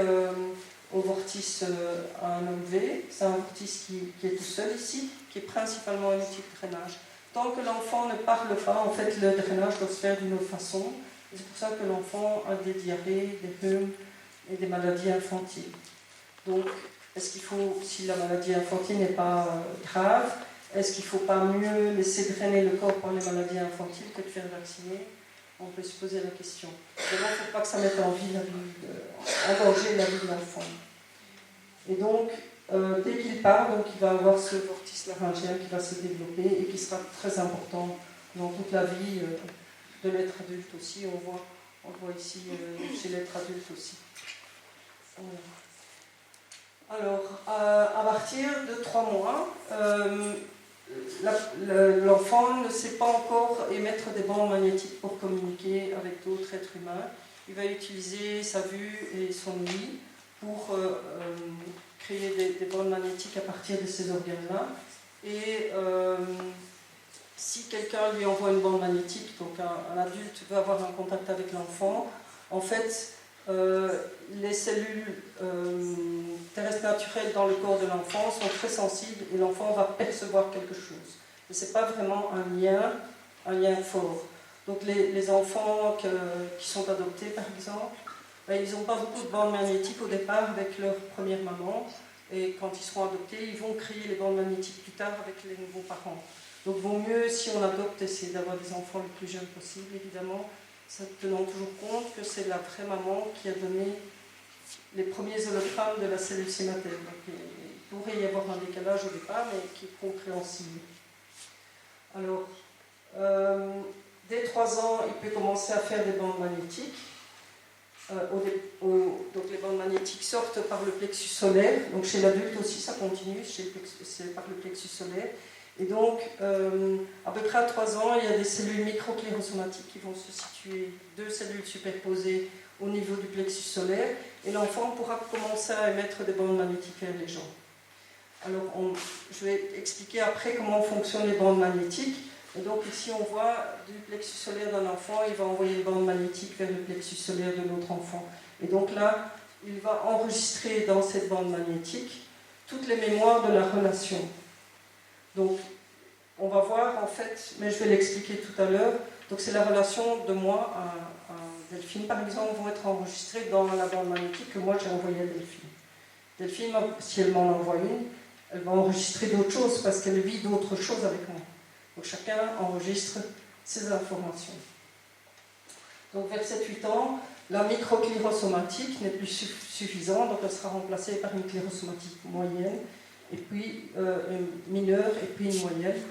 au vortice A1V. C'est un vortice qui est tout seul ici, qui est principalement un outil de drainage. Tant que l'enfant ne parle pas, en fait, le drainage doit se faire d'une autre façon. C'est pour ça que l'enfant a des diarrhées, des rhumes et des maladies infantiles. Donc, est-ce qu'il faut, si la maladie infantile n'est pas grave, est-ce qu'il ne faut pas mieux laisser drainer le corps par les maladies infantiles que de faire vacciner? on peut se poser la question. Vraiment, il ne faut pas que ça mette en danger la vie de l'enfant. Et donc, dès qu'il part, donc, il va avoir ce vortice laryngien qui va se développer et qui sera très important dans toute la vie de l'être adulte aussi. On le voit ici chez l'être adulte aussi. Alors, à partir de 3 mois, l'enfant ne sait pas encore émettre des bandes magnétiques pour communiquer avec d'autres êtres humains. Il va utiliser sa vue et son ouïe pour créer des bandes magnétiques à partir de ces organes-là. Et si quelqu'un lui envoie une bande magnétique, donc un adulte veut avoir un contact avec l'enfant, en fait, les cellules terrestres naturelles dans le corps de l'enfant sont très sensibles et l'enfant va percevoir quelque chose. Mais ce n'est pas vraiment un lien fort. Donc les enfants qui sont adoptés, par exemple, ils n'ont pas beaucoup de bandes magnétiques au départ avec leur première maman. Et quand ils seront adoptés, ils vont créer les bandes magnétiques plus tard avec les nouveaux parents. Donc il vaut mieux, si on adopte, essayer d'avoir des enfants le plus jeunes possible, évidemment, tenant toujours compte que c'est la vraie maman qui a donné les premiers hologrammes de la cellule sématère. Donc il pourrait y avoir un décalage au départ, mais qui est compréhensible. Alors, dès 3 ans, il peut commencer à faire des bandes magnétiques. Donc les bandes magnétiques sortent par le plexus solaire. Donc chez l'adulte aussi, ça continue, c'est par le plexus solaire. Et donc, à peu près à 3 ans, il y a des cellules microclérosomatiques qui vont se situer, 2 cellules superposées au niveau du plexus solaire, et l'enfant pourra commencer à émettre des bandes magnétiques vers les gens. Alors, je vais expliquer après comment fonctionnent les bandes magnétiques. Et donc ici, on voit du plexus solaire d'un enfant, il va envoyer une bande magnétique vers le plexus solaire de l'autre enfant. Et donc là, il va enregistrer dans cette bande magnétique toutes les mémoires de la relation. Donc, on va voir en fait, mais je vais l'expliquer tout à l'heure. Donc, c'est la relation de moi à Delphine, par exemple, vont être enregistrées dans la bande magnétique que moi j'ai envoyée à Delphine. Delphine, si elle m'en envoie une, elle va enregistrer d'autres choses parce qu'elle vit d'autres choses avec moi. Donc, chacun enregistre ses informations. Donc, vers 7-8 ans, la microclérosomatique n'est plus suffisante, donc elle sera remplacée par une clérosomatique moyenne, et puis mineure, et puis une moyenne,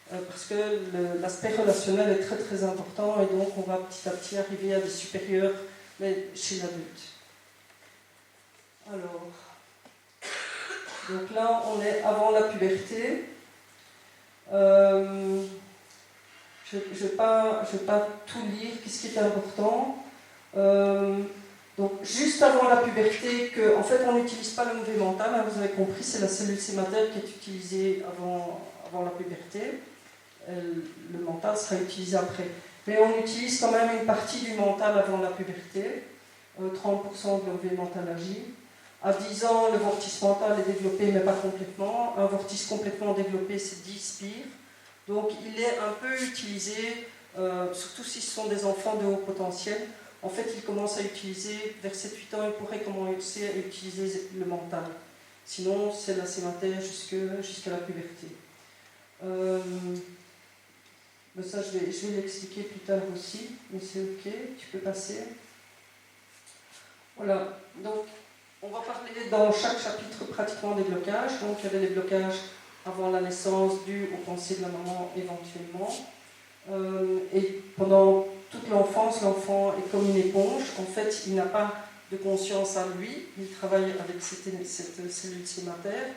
parce que l'aspect relationnel est très très important, et donc on va petit à petit arriver à des supérieurs, mais chez l'adulte. Alors, donc là on est avant la puberté. Je ne vais pas tout lire, qu'est-ce qui est important. Donc, juste avant la puberté, en fait, on n'utilise pas le mauvais mental, hein, vous avez compris, c'est la cellule sématère qui est utilisée avant la puberté. Le mental sera utilisé après. Mais on utilise quand même une partie du mental avant la puberté. 30% de l'OV mental agit. À 10 ans, le vortice mental est développé, mais pas complètement. Un vortice complètement développé, c'est 10 spires. Donc, il est un peu utilisé, surtout si ce sont des enfants de haut potentiel. En fait, il commence à utiliser, vers 7-8 ans, il pourrait commencer à utiliser le mental. Sinon, c'est la sématère jusqu'à la puberté. Mais ça, je vais l'expliquer plus tard aussi, mais c'est ok, tu peux passer. Voilà, donc on va parler dans chaque chapitre pratiquement des blocages. Donc il y avait les blocages avant la naissance dus aux pensées de la maman éventuellement. Et pendant toute l'enfance, l'enfant est comme une éponge. En fait, il n'a pas de conscience à lui. Il travaille avec cette cellule sématère.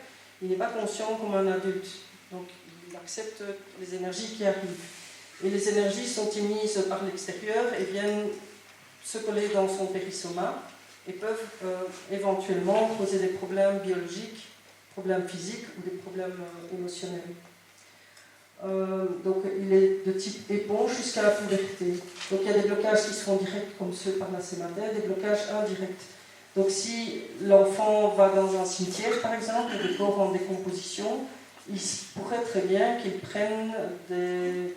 Il n'est pas conscient comme un adulte. Donc, il accepte les énergies qui arrivent. Et les énergies sont émises par l'extérieur et viennent se coller dans son périssoma et peuvent éventuellement causer des problèmes biologiques, problèmes physiques ou des problèmes émotionnels. Donc il est de type éponge jusqu'à la puberté. Donc il y a des blocages qui seront directs comme ceux par la sématère, des blocages indirects. Donc si l'enfant va dans un cimetière par exemple, des corps en décomposition, il pourrait très bien qu'il prenne des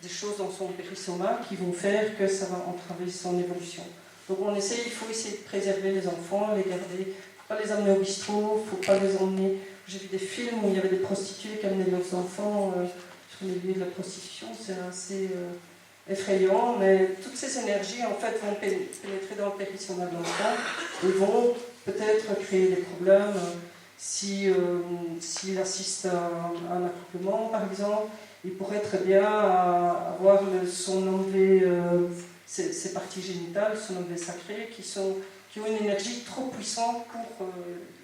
choses dans son périssoma qui vont faire que ça va entraver son évolution. Donc il faut essayer de préserver les enfants, les garder. Il ne faut pas les amener au bistrot, il ne faut pas les emmener. J'ai vu des films où il y avait des prostituées qui amenaient leurs enfants sur les lieux de la prostitution. C'est assez effrayant, mais toutes ces énergies en fait vont pénétrer dans le périssoma de l'enfant et vont peut-être créer des problèmes s'il assiste à un accouplement par exemple. Il pourrait très bien avoir son enlevé, ses parties génitales, son enlevé sacré, qui ont une énergie trop puissante pour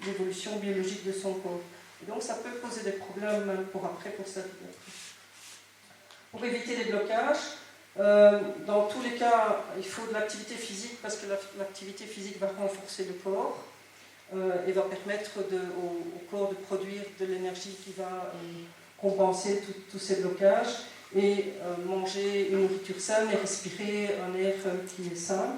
l'évolution biologique de son corps. Et donc ça peut poser des problèmes pour après, pour sa vie. Pour éviter les blocages, dans tous les cas, il faut de l'activité physique parce que l'activité physique va renforcer le corps et va permettre au corps de produire de l'énergie qui va compenser tous ces blocages et manger une nourriture saine et respirer un air qui est sain.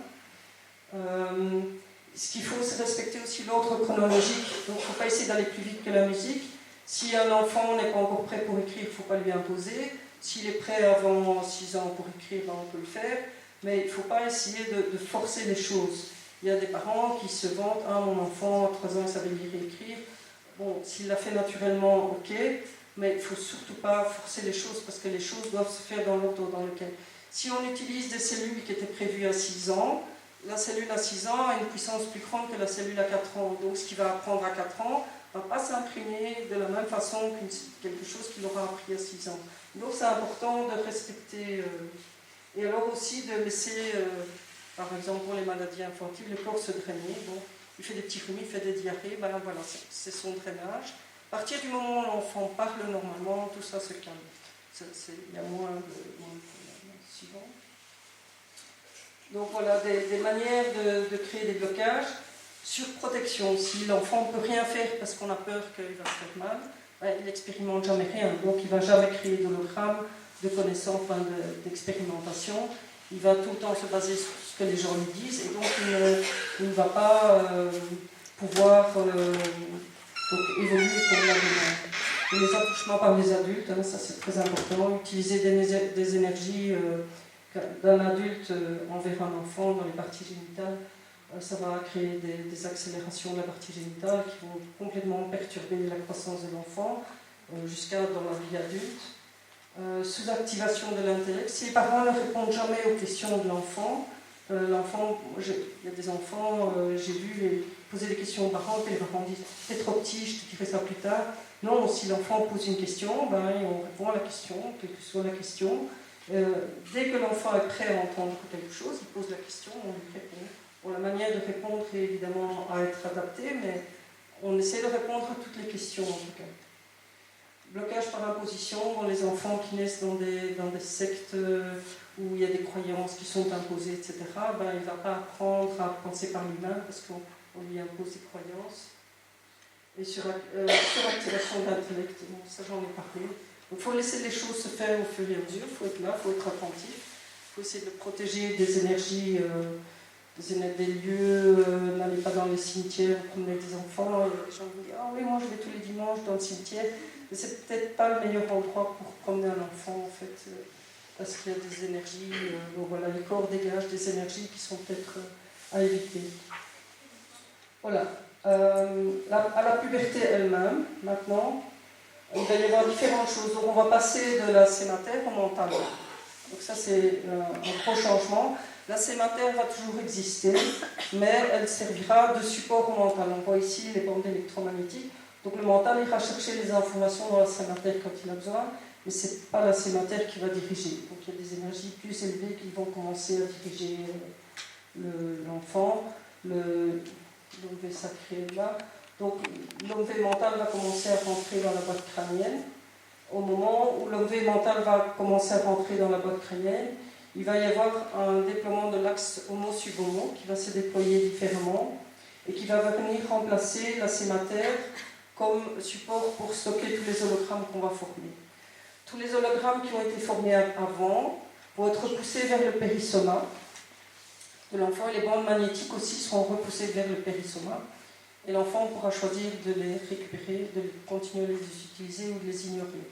Ce qu'il faut, c'est respecter aussi l'ordre chronologique. Donc, il ne faut pas essayer d'aller plus vite que la musique. Si un enfant n'est pas encore prêt pour écrire, il ne faut pas lui imposer. S'il est prêt avant 6 ans pour écrire, ben, on peut le faire. Mais il ne faut pas essayer de forcer les choses. Il y a des parents qui se vantent « Ah, mon enfant, à 3 ans, il savait lire et écrire. » Bon, s'il l'a fait naturellement, ok. Mais il ne faut surtout pas forcer les choses parce que les choses doivent se faire dans l'ordre dans lequel. Si on utilise des cellules qui étaient prévues à 6 ans, la cellule à 6 ans a une puissance plus grande que la cellule à 4 ans. Donc ce qu'il va apprendre à 4 ans ne va pas s'imprimer de la même façon que quelque chose qu'il aura appris à 6 ans. Donc c'est important de respecter. Et alors aussi de laisser, par exemple pour les maladies infantiles, le corps se drainer. Bon, il fait des petits rhumes, il fait des diarrhées, ben voilà, c'est son drainage. À partir du moment où l'enfant parle normalement, tout ça se calme. Il y a moins de problèmes. Suivant. Donc voilà, des manières de créer des blocages. Surprotection, si l'enfant ne peut rien faire parce qu'on a peur qu'il va se faire mal, ben, il n'expérimente jamais rien. Donc il ne va jamais créer d'hologramme, de connaissances, enfin, d'expérimentation. Il va tout le temps se baser sur ce que les gens lui disent et donc il ne va pas pouvoir donc, évoluer pour l'avenir. Les attouchements par les adultes, hein, ça c'est très important. Utiliser des énergies d'un adulte envers un enfant dans les parties génitales, ça va créer des accélérations de la partie génitale qui vont complètement perturber la croissance de l'enfant jusqu'à dans la vie adulte. Sous-activation de l'intellect. Si les parents ne répondent jamais aux questions de l'enfant, il y a des enfants, j'ai vu poser des questions aux parents, et les parents disent « T'es trop petit, je te dirai ça plus tard ». Non, si l'enfant pose une question, ben, on répond à la question, quelle que soit la question. Dès que l'enfant est prêt à entendre quelque chose, il pose la question, on lui répond. Bon, la manière de répondre est évidemment à être adaptée, mais on essaie de répondre à toutes les questions en tout cas. Blocage par imposition, bon, les enfants qui naissent dans des sectes où il y a des croyances qui sont imposées, etc., ben, il ne va pas apprendre à penser par lui-même parce qu'on lui impose des croyances. Et suractivation de l'intellect, bon, ça j'en ai parlé. Donc il faut laisser les choses se faire au fur et à mesure, il faut être là, il faut être attentif, il faut essayer de protéger des énergies, des lieux, n'allez pas dans les cimetières, promener des enfants, les gens vous disent « Ah oui, moi je vais tous les dimanches dans le cimetière », mais c'est peut-être pas le meilleur endroit pour promener un enfant en fait, parce qu'il y a des énergies, bon voilà, les corps dégagent des énergies qui sont peut-être à éviter. Voilà. À la puberté elle-même, maintenant, il va y avoir différentes choses. Donc on va passer de la sématère au mental. Donc ça c'est un gros changement. La sématère va toujours exister, mais elle servira de support au mental. On voit ici les bandes électromagnétiques. Donc le mental ira chercher les informations dans la sématère quand il a besoin, mais ce n'est pas la sématère qui va diriger. Donc il y a des énergies plus élevées qui vont commencer à diriger l'enfant. L'enlevé sacré là. Donc l'enlevé mental va commencer à rentrer dans la boîte crânienne. Au moment où l'enlevé mental va commencer à rentrer dans la boîte crânienne, il va y avoir un déploiement de l'axe homo-subhomo qui va se déployer différemment et qui va venir remplacer la sématère comme support pour stocker tous les hologrammes qu'on va former. Tous les hologrammes qui ont été formés avant vont être repoussés vers le périssoma de l'enfant et les bandes magnétiques aussi seront repoussées vers le périssoma. Et l'enfant pourra choisir de les récupérer, de continuer à les utiliser ou de les ignorer.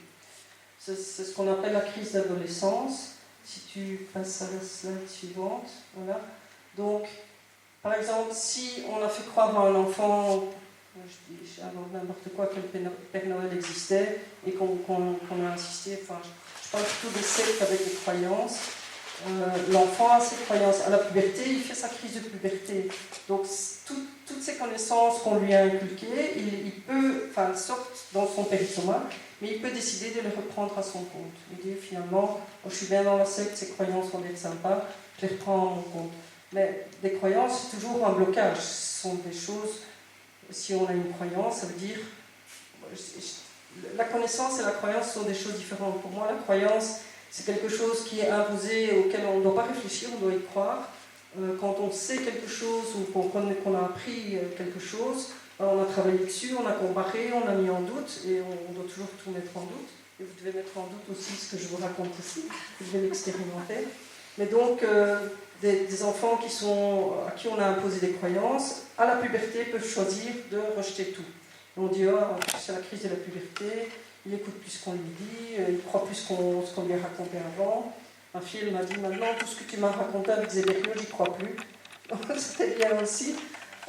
C'est ce qu'on appelle la crise d'adolescence. Si tu passes à la slide suivante, voilà. Donc, par exemple, si on a fait croire à un enfant, je dis n'importe quoi, que le Père Noël existait et qu'on a insisté, enfin, je parle plutôt des sectes avec des croyances. l'enfant a ses croyances. À la puberté, il fait sa crise de puberté. Donc, toutes ces connaissances qu'on lui a inculquées, il peut, enfin, elles sortent dans son périssoma, mais il peut décider de les reprendre à son compte. Il dit finalement, je suis bien dans la secte, ces croyances sont d'être sympas, je les reprends à mon compte. Mais des croyances, c'est toujours un blocage. Ce sont des choses, si on a une croyance, ça veut dire. La connaissance et la croyance sont des choses différentes. Pour moi, la croyance, c'est quelque chose qui est imposé, auquel on ne doit pas réfléchir, on doit y croire. Quand on sait quelque chose ou qu'on a appris quelque chose, on a travaillé dessus, on a comparé, on a mis en doute, et on doit toujours tout mettre en doute. Et vous devez mettre en doute aussi ce que je vous raconte ici, vous devez l'expérimenter. Mais donc, des enfants à qui on a imposé des croyances, à la puberté, peuvent choisir de rejeter tout. Et on dit, oh, c'est la crise de la puberté, il écoute plus ce qu'on lui dit, il croit plus ce qu'on lui a raconté avant. Ma fille, elle m'a dit, maintenant, tout ce que tu m'as raconté avec Zébério, j'y crois plus. Donc, c'était bien aussi.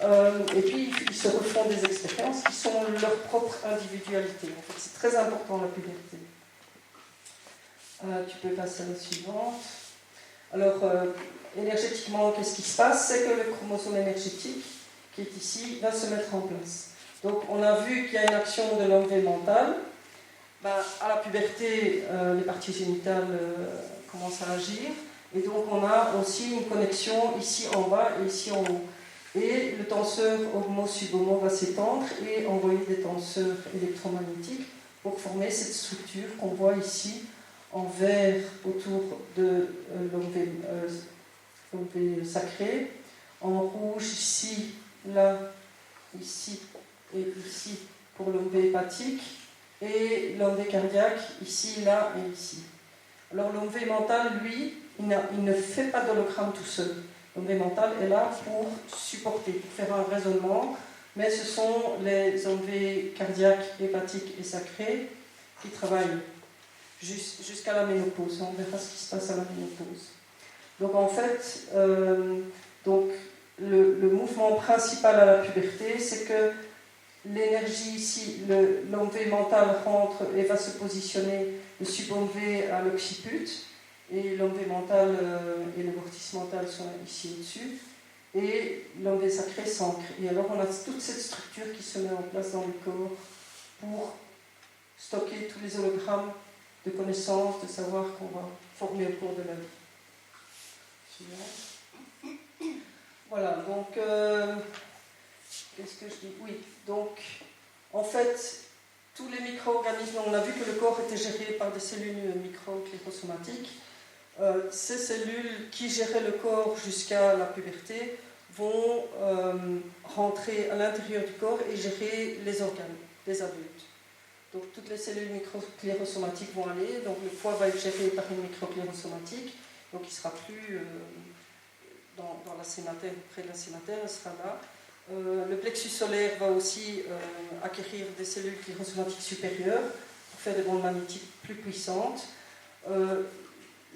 Et puis, ils se refont des expériences qui sont leur propre individualité. En fait, c'est très important, la puberté. Tu peux passer à la suivante. Alors, énergétiquement, qu'est-ce qui se passe? C'est que le chromosome énergétique, qui est ici, va se mettre en place. Donc, on a vu qu'il y a une action de l'enlevé mental. À la puberté, les parties génitales commencent à agir. Et donc, on a aussi une connexion ici en bas et ici en haut. Et le tenseur homo-subhomo va s'étendre et envoyer des tenseurs électromagnétiques pour former cette structure qu'on voit ici en vert autour de l'omvé sacré, en rouge ici, là, ici et ici pour l'omvé hépatique, et l'omvé cardiaque ici, là et ici. Alors l'omvé mental, lui, il ne fait pas d'hologramme tout seul. L'omvé mental est là pour supporter, pour faire un raisonnement, mais ce sont les omvés cardiaques, hépatiques et sacrés qui travaillent jusqu'à la ménopause. On verra ce qui se passe à la ménopause. Donc en fait, le mouvement principal à la puberté, c'est que l'énergie ici, l'omvé mental rentre et va se positionner, le subomvé à l'occiput, et l'omvé mental et le vortice mental sont ici au-dessus, et l'omvé sacré s'ancre. Et alors on a toute cette structure qui se met en place dans le corps pour stocker tous les hologrammes de connaissances, de savoir qu'on va former au cours de la vie. Voilà, donc, qu'est-ce que je dis? Oui, donc, en fait, tous les micro-organismes, on a vu que le corps était géré par des cellules micro-clérosomatiques. Ces cellules qui géraient le corps jusqu'à la puberté vont rentrer à l'intérieur du corps et gérer les organes des adultes. Donc toutes les cellules microclérosomatiques vont aller, donc le foie va être géré par une microclérosomatique, donc il ne sera plus dans la sématère, près de la sématère, il sera là. Le plexus solaire va aussi acquérir des cellules clérosomatiques supérieures pour faire des bandes magnétiques plus puissantes.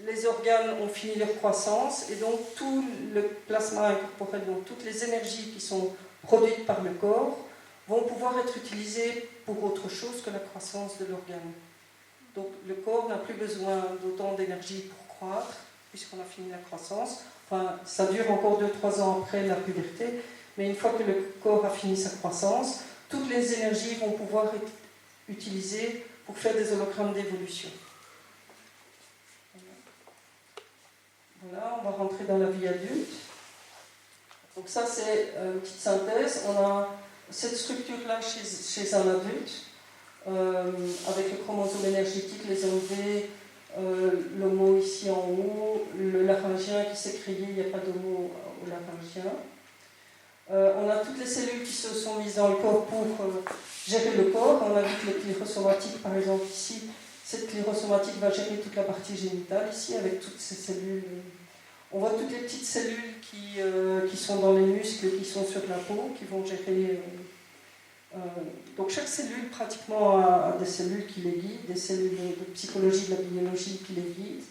Les organes ont fini leur croissance et donc tout le plasma incorporel, donc toutes les énergies qui sont produites par le corps, vont pouvoir être utilisées pour autre chose que la croissance de l'organe. Donc le corps n'a plus besoin d'autant d'énergie pour croître, puisqu'on a fini la croissance. Enfin, ça dure encore 2-3 ans après la puberté, mais une fois que le corps a fini sa croissance, toutes les énergies vont pouvoir être utilisées pour faire des hologrammes d'évolution. Voilà, on va rentrer dans la vie adulte. Donc ça, c'est une petite synthèse. On a cette structure-là chez un adulte, avec le chromosome énergétique, les OV, l'homo ici en haut, le laryngien qui s'est créé, il n'y a pas d'homo au laryngien. On a toutes les cellules qui se sont mises dans le corps pour gérer le corps. On a vu que le clérosomatique, par exemple ici, cette clérosomatique va gérer toute la partie génitale ici, avec toutes ces cellules. On voit toutes les petites cellules qui sont dans les muscles, qui sont sur la peau, qui vont gérer. Donc chaque cellule pratiquement a des cellules qui les guident, des cellules de psychologie, de la biologie qui les guident.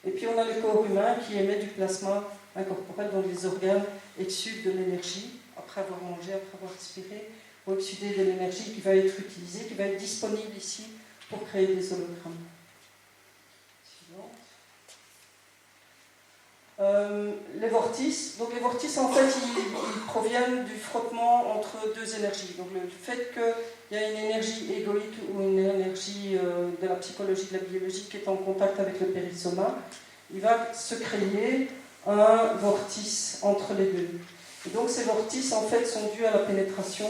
Et puis on a le corps humain qui émet du plasma incorporel, donc les organes exsudent de l'énergie, après avoir mangé, après avoir respiré, vont exsuder de l'énergie qui va être utilisée, qui va être disponible ici pour créer des hologrammes. Les vortices. Donc les vortices, en fait, ils proviennent du frottement entre deux énergies. Donc le fait qu'il y a une énergie égoïque ou une énergie de la psychologie, de la biologie qui est en contact avec le périssoma, il va se créer un vortice entre les deux. Et donc ces vortices, en fait, sont dus à la pénétration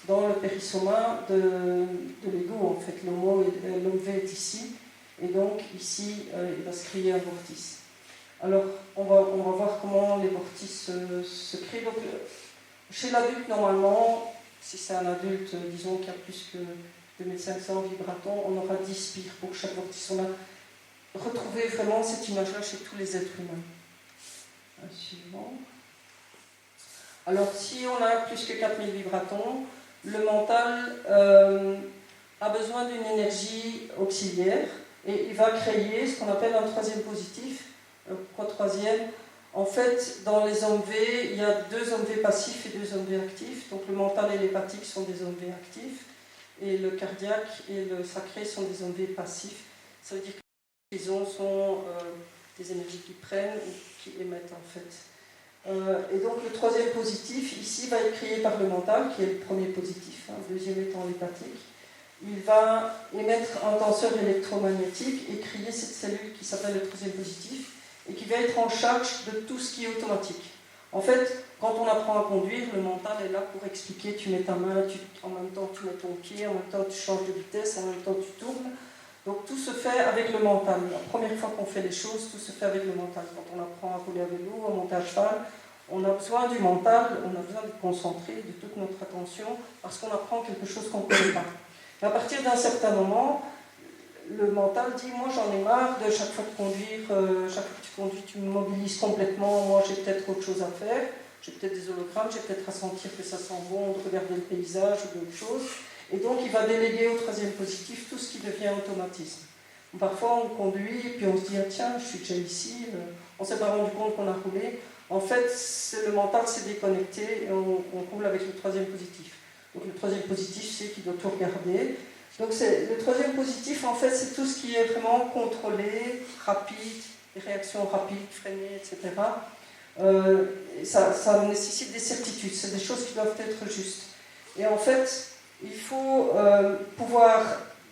dans le périssoma de l'ego, en fait. L'OV est ici, et donc ici, il va se créer un vortice. Alors, on va voir comment les vortices se créent. Donc, chez l'adulte, normalement, si c'est un adulte, disons qu'il y a plus que 2500 vibratons, on aura 10 spires pour chaque vortice. On a retrouvé vraiment cette image-là chez tous les êtres humains. Un suivant. Alors, si on a plus que 4000 vibratons, le mental a besoin d'une énergie auxiliaire et il va créer ce qu'on appelle un troisième positif. Pourquoi troisième? En fait, dans les OMV, il y a 2 OMV passifs et 2 OMV actifs. Donc le mental et l'hépatique sont des OMV actifs et le cardiaque et le sacré sont des OMV passifs. Ça veut dire que les ions sont des énergies qui prennent ou qui émettent en fait. Et donc le troisième positif, ici, va être créé par le mental, qui est le premier positif, le deuxième étant l'hépatique. Il va émettre un tenseur électromagnétique et créer cette cellule qui s'appelle le troisième positif et qui va être en charge de tout ce qui est automatique. En fait, quand on apprend à conduire, le mental est là pour expliquer, tu mets ta main, en même temps tu mets ton pied, en même temps tu changes de vitesse, en même temps tu tournes. Donc tout se fait avec le mental. La première fois qu'on fait les choses, tout se fait avec le mental. Quand on apprend à rouler à vélo, à monter à cheval, on a besoin du mental, on a besoin de concentrer de toute notre attention parce qu'on apprend quelque chose qu'on ne connaît pas. Et à partir d'un certain moment, le mental dit, moi j'en ai marre de chaque fois de conduire, chaque fois que tu conduis, tu me mobilises complètement, moi j'ai peut-être autre chose à faire, j'ai peut-être des hologrammes, j'ai peut-être à sentir que ça sent bon, de regarder le paysage ou d'autres choses. Et donc il va déléguer au troisième positif tout ce qui devient automatisme. Parfois on conduit et puis on se dit, ah, tiens, je suis déjà ici, on ne s'est pas rendu compte qu'on a roulé. En fait, le mental s'est déconnecté et on roule avec le troisième positif. Donc le troisième positif, c'est qu'il doit tout regarder. Donc le troisième positif, en fait, c'est tout ce qui est vraiment contrôlé, rapide, les réactions rapides, freinées, etc. Ça nécessite des certitudes, c'est des choses qui doivent être justes. Et en fait, il faut pouvoir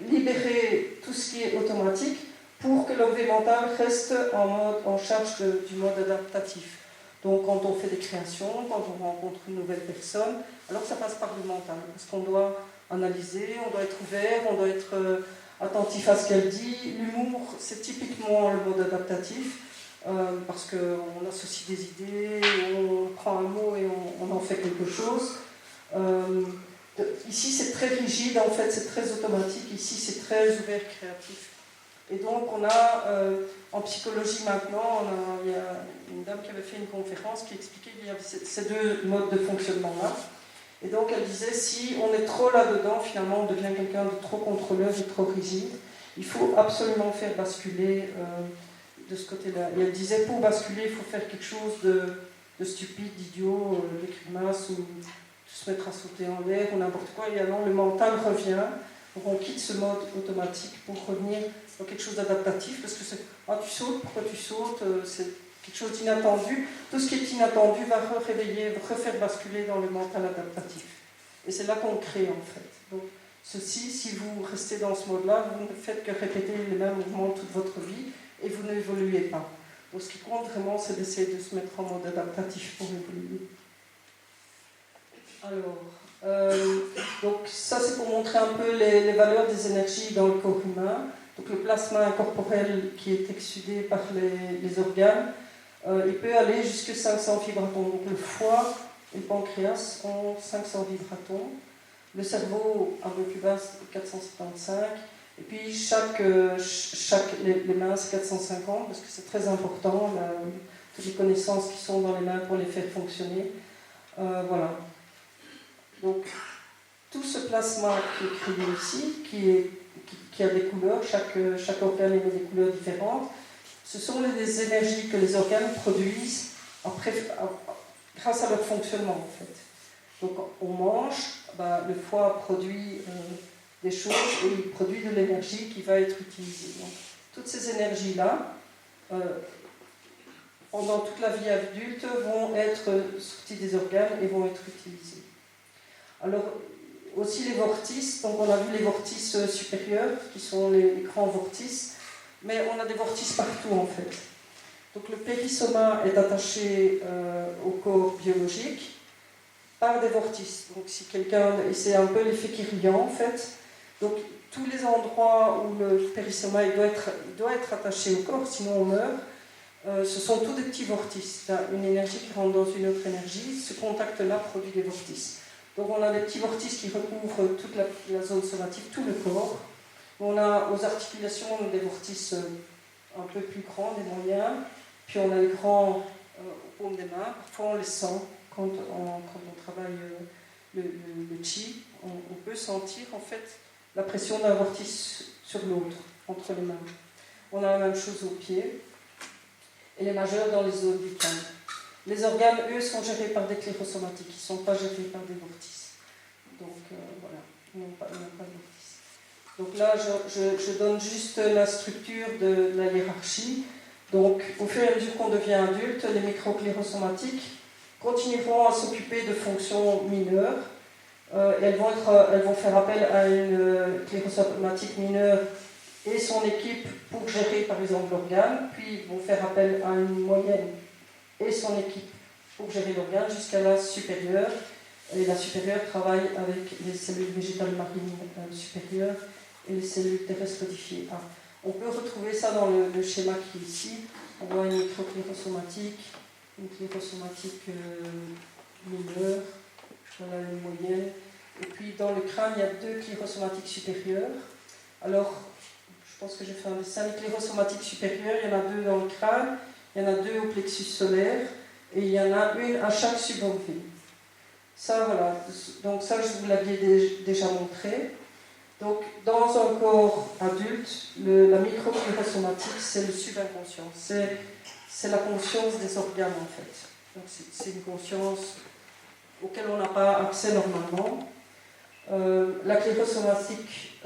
libérer tout ce qui est automatique pour que l'OV mental reste en charge du mode adaptatif. Donc quand on fait des créations, quand on rencontre une nouvelle personne, alors ça passe par le mental, parce qu'on doit analyser, on doit être ouvert, on doit être attentif à ce qu'elle dit. L'humour, c'est typiquement le mode adaptatif, parce qu'on associe des idées, on prend un mot et on en fait quelque chose. Ici, c'est très rigide, en fait, c'est très automatique. Ici, c'est très ouvert, créatif. Et donc, on a, en psychologie maintenant, il y a une dame qui avait fait une conférence qui expliquait qu'il y avait ces 2 modes de fonctionnement-là. Et donc, elle disait, si on est trop là-dedans, finalement, on devient quelqu'un de trop contrôleur et trop rigide. Il faut absolument faire basculer de ce côté-là. Et elle disait, pour basculer, il faut faire quelque chose de stupide, d'idiot, d'écrimasse, ou se mettre à sauter en l'air, ou n'importe quoi. Et alors, le mental revient. Donc, on quitte ce mode automatique pour revenir dans quelque chose d'adaptatif, parce que c'est, ah, tu sautes, pourquoi tu sautes, c'est quelque chose d'inattendu. Tout ce qui est inattendu va réveiller, refaire basculer dans le mental adaptatif. Et c'est là qu'on crée, en fait. Donc, ceci, si vous restez dans ce mode-là, vous ne faites que répéter les mêmes mouvements toute votre vie, et vous n'évoluez pas. Donc, ce qui compte vraiment, c'est d'essayer de se mettre en mode adaptatif pour évoluer. Alors, donc ça c'est pour montrer un peu les valeurs des énergies dans le corps humain. Donc le plasma incorporel qui est exsudé par les organes, il peut aller jusqu'à 500 vibratons. Donc le foie et le pancréas ont 500 vibratons. Le cerveau, un peu plus bas, 475. Et puis les mains, c'est 450, parce que c'est très important, toutes les connaissances qui sont dans les mains pour les faire fonctionner. Voilà. Donc, tout ce plasma qui est créé ici, qui a des couleurs, chaque organe émet des couleurs différentes, ce sont des énergies que les organes produisent grâce à leur fonctionnement, en fait. Donc, on mange, le foie produit des choses et il produit de l'énergie qui va être utilisée. Donc, toutes ces énergies-là pendant toute la vie adulte, vont être sortis des organes et vont être utilisés. Alors, aussi les vortices, donc on a vu les vortices supérieurs, qui sont les grands vortices, mais on a des vortices partout en fait. Donc le périssoma est attaché au corps biologique par des vortices. Donc si quelqu'un, et c'est un peu l'effet Kirlian en fait, donc tous les endroits où le périssoma il doit être attaché au corps, sinon on meurt, ce sont tous des petits vortices. Il y a une énergie qui rentre dans une autre énergie, ce contact-là produit des vortices. Donc on a des petits vortices qui recouvrent toute la zone somatique, tout le corps. On a aux articulations des vortices un peu plus grands, des moyens, puis on a les grands aux paumes des mains. Parfois on les sent quand on travaille le chi. On peut sentir en fait la pression d'un vortice sur l'autre, entre les mains. On a la même chose aux pieds. Et les majeurs dans les zones du crâne. Les organes, eux, sont gérés par des clérosomatiques, ils ne sont pas gérés par des vortices. Donc voilà, ils n'ont pas de vortices. Donc là, je donne juste la structure de la hiérarchie. Donc au fur et à mesure qu'on devient adulte, les microclérosomatiques continueront à s'occuper de fonctions mineures. Elles vont faire appel à une clérosomatique mineure et son équipe pour gérer par exemple l'organe, puis ils vont faire appel à une moyenne et son équipe pour gérer l'organe jusqu'à la supérieure. Et la supérieure travaille avec les cellules végétales marines supérieures et les cellules terrestres codifiées. On peut retrouver ça dans le schéma qui est ici. On voit une microclérosomatique, une clérosomatique mineure, voilà une moyenne. Et puis dans le crâne, il y a 2 clérosomatiques supérieures. Alors, je pense que j'ai fait un dessin. Les clérosomatiques supérieures, il y en a 2 dans le crâne, il y en a 2 au plexus solaire, et il y en a une à chaque subombé. Ça, voilà. Donc ça, je vous l'avais déjà montré. Donc, dans un corps adulte, la microclérosomatique, c'est le subinconscient. C'est la conscience des organes, en fait. Donc, c'est une conscience auquel on n'a pas accès normalement. La clérosomatique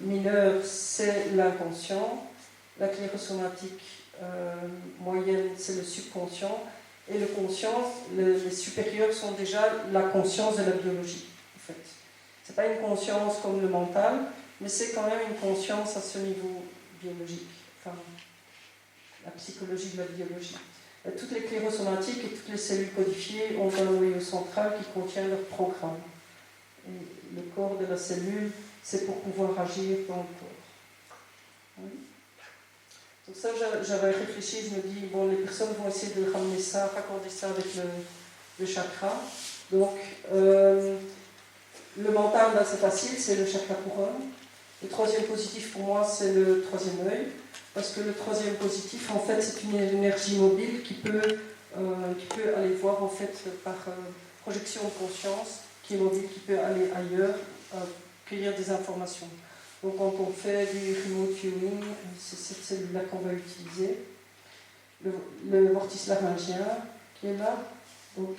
mineure, c'est l'inconscient. La clérosomatique moyenne, c'est le subconscient. Et le conscient, les supérieurs sont déjà la conscience de la biologie, en fait. Ce n'est pas une conscience comme le mental, mais c'est quand même une conscience à ce niveau biologique, enfin, la psychologie de la biologie. Toutes les clérosomatiques et toutes les cellules codifiées ont un noyau central qui contient leur programme. Et le corps de la cellule, c'est pour pouvoir agir dans le corps. Oui. Donc ça, j'avais réfléchi, je me dis, bon, les personnes vont essayer de ramener ça, raccorder ça avec le chakra. Donc, le mental, là, c'est facile, c'est le chakra couronne. Le troisième positif, pour moi, c'est le troisième œil. Parce que le troisième positif, en fait, c'est une énergie mobile qui peut aller voir, en fait, par projection de conscience, qui est mobile, qui peut aller ailleurs, cueillir des informations. Donc quand on fait du remote viewing, c'est cette cellule-là qu'on va utiliser. Le vortice laryngien qui est là. Donc,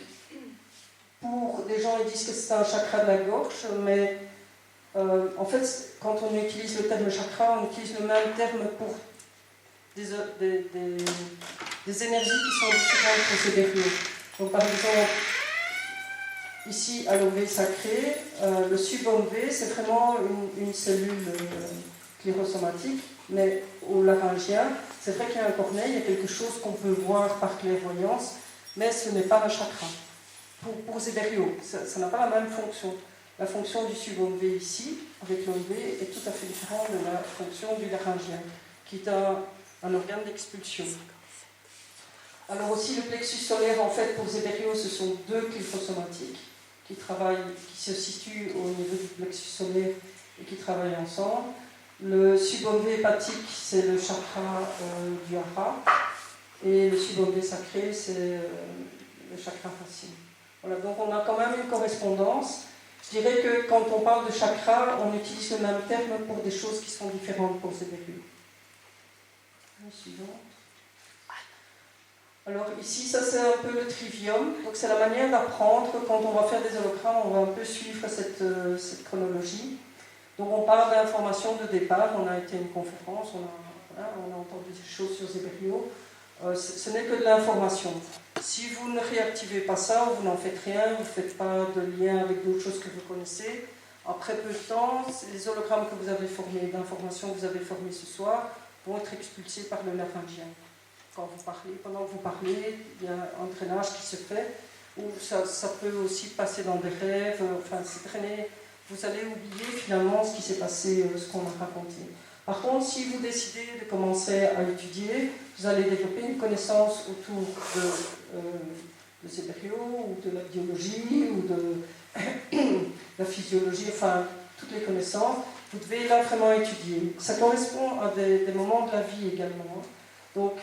pour des gens, ils disent que c'est un chakra de la gorge, mais en fait, quand on utilise le terme chakra, on utilise le même terme pour des énergies qui sont différentes pour ces berrios. Donc par exemple, ici, à l'OV sacré, le sub-OV, c'est vraiment une cellule clérosomatique, mais au laryngien, c'est vrai qu'il y a un corneille, il y a quelque chose qu'on peut voir par clairvoyance, mais ce n'est pas un chakra. Pour ces berrios, ça n'a pas la même fonction. La fonction du sub-OV ici, avec l'OV, est tout à fait différente de la fonction du laryngien, qui est un organe d'expulsion. Alors aussi, le plexus solaire, en fait, pour ces berrios, ce sont 2 clérosomatiques qui se situent au niveau du plexus solaire et qui travaillent ensemble. Le sub-OV hépatique, c'est le chakra du hara, et le sub-OV sacré, c'est le chakra racine. Voilà, donc on a quand même une correspondance. Je dirais que quand on parle de chakra, on utilise le même terme pour des choses qui sont différentes pour ces berrios. Suivante. Alors ici, ça c'est un peu le trivium, donc c'est la manière d'apprendre. Quand on va faire des hologrammes, on va un peu suivre cette chronologie. Donc on parle d'informations de départ, on a été à une conférence, on a entendu des choses sur ces berrios. Ce n'est que de l'information. Si vous ne réactivez pas ça, vous n'en faites rien, vous ne faites pas de lien avec d'autres choses que vous connaissez, après peu de temps, les hologrammes que vous avez formés, d'informations que vous avez formées ce soir, vont être expulsés par le laryngien. Quand vous parlez, pendant que vous parlez, il y a un drainage qui se fait, ou ça peut aussi passer dans des rêves, enfin c'est drainé. Vous allez oublier finalement ce qui s'est passé, ce qu'on a raconté. Par contre, si vous décidez de commencer à étudier, vous allez développer une connaissance autour de ces périodes, ou de la biologie, ou de la physiologie, enfin, toutes les connaissances. Vous devez là vraiment étudier. Ça correspond à des moments de la vie également. Donc,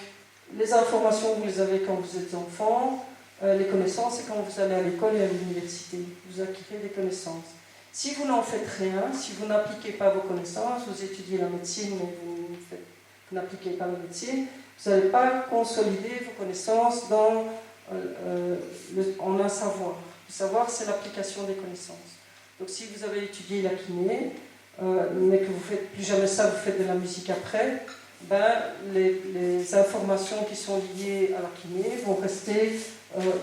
les informations, vous les avez quand vous êtes enfant. Les connaissances, c'est quand vous allez à l'école et à l'université. Vous acquérez des connaissances. Si vous n'en faites rien, si vous n'appliquez pas vos connaissances, vous étudiez la médecine, mais vous n'appliquez pas la médecine, vous n'allez pas consolider vos connaissances en un savoir. Le savoir, c'est l'application des connaissances. Donc si vous avez étudié la kiné, mais que vous ne faites plus jamais ça, vous faites de la musique après, les informations qui sont liées à la kiné vont rester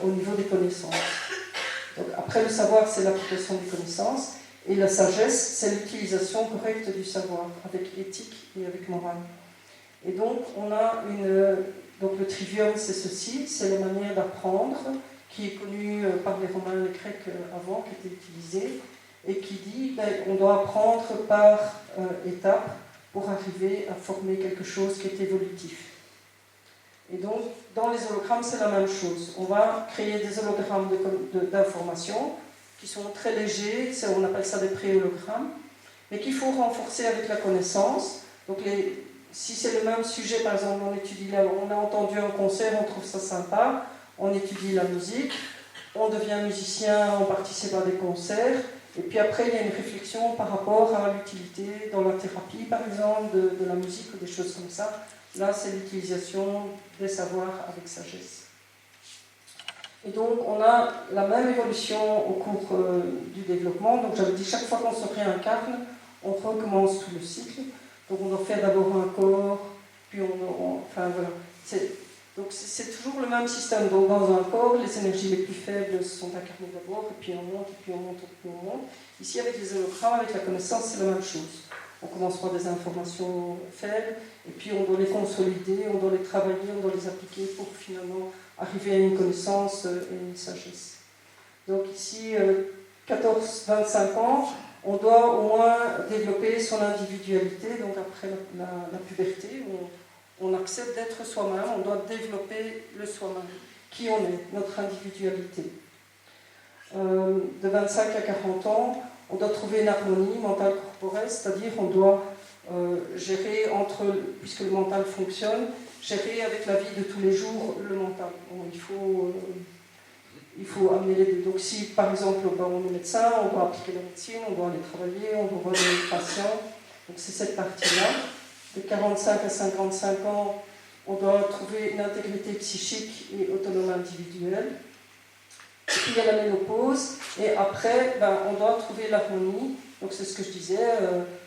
au niveau des connaissances. Donc, après, le savoir, c'est l'application des connaissances, et la sagesse, c'est l'utilisation correcte du savoir, avec éthique et avec morale. Et donc, on a donc le trivium, c'est ceci, c'est la manière d'apprendre, qui est connue par les Romains et les Grecs avant, qui était utilisée, et qui dit on doit apprendre par étapes pour arriver à former quelque chose qui est évolutif. Et donc, dans les hologrammes, c'est la même chose. On va créer des hologrammes d'informations qui sont très légers, on appelle ça des pré-hologrammes, mais qu'il faut renforcer avec la connaissance. Donc, si c'est le même sujet, par exemple, on a entendu un concert, on trouve ça sympa, on étudie la musique, on devient musicien, on participe à des concerts, et puis après, il y a une réflexion par rapport à l'utilité dans la thérapie, par exemple, de la musique ou des choses comme ça. Là, c'est l'utilisation des savoirs avec sagesse. Et donc, on a la même évolution au cours du développement. Donc, j'avais dit, chaque fois qu'on se réincarne, on recommence tout le cycle. Donc, on doit faire d'abord un corps, puis enfin, voilà. Donc, c'est toujours le même système. Donc, dans un corps, les énergies les plus faibles sont incarnées d'abord, et puis on monte, et puis on monte, et puis on monte. Ici, avec les hologrammes, avec la connaissance, c'est la même chose. On commence par des informations faibles, et puis on doit les consolider, on doit les travailler, on doit les appliquer pour finalement arriver à une connaissance et une sagesse. Donc ici, 14-25 ans, on doit au moins développer son individualité, donc après la puberté, on accepte d'être soi-même, on doit développer le soi-même, qui on est, notre individualité. De 25 à 40 ans, on doit trouver une harmonie mentale corporelle, c'est-à-dire on doit gérer puisque le mental fonctionne, gérer avec la vie de tous les jours le mental. Bon, il faut amener les deux. Donc si par exemple on est médecin, on doit appliquer la médecine, on doit aller travailler, on doit voir les patients. Donc c'est cette partie-là. De 45 à 55 ans, on doit trouver une intégrité psychique et autonome individuelle. Et puis il y a la ménopause, et après, on doit trouver l'harmonie. Donc c'est ce que je disais,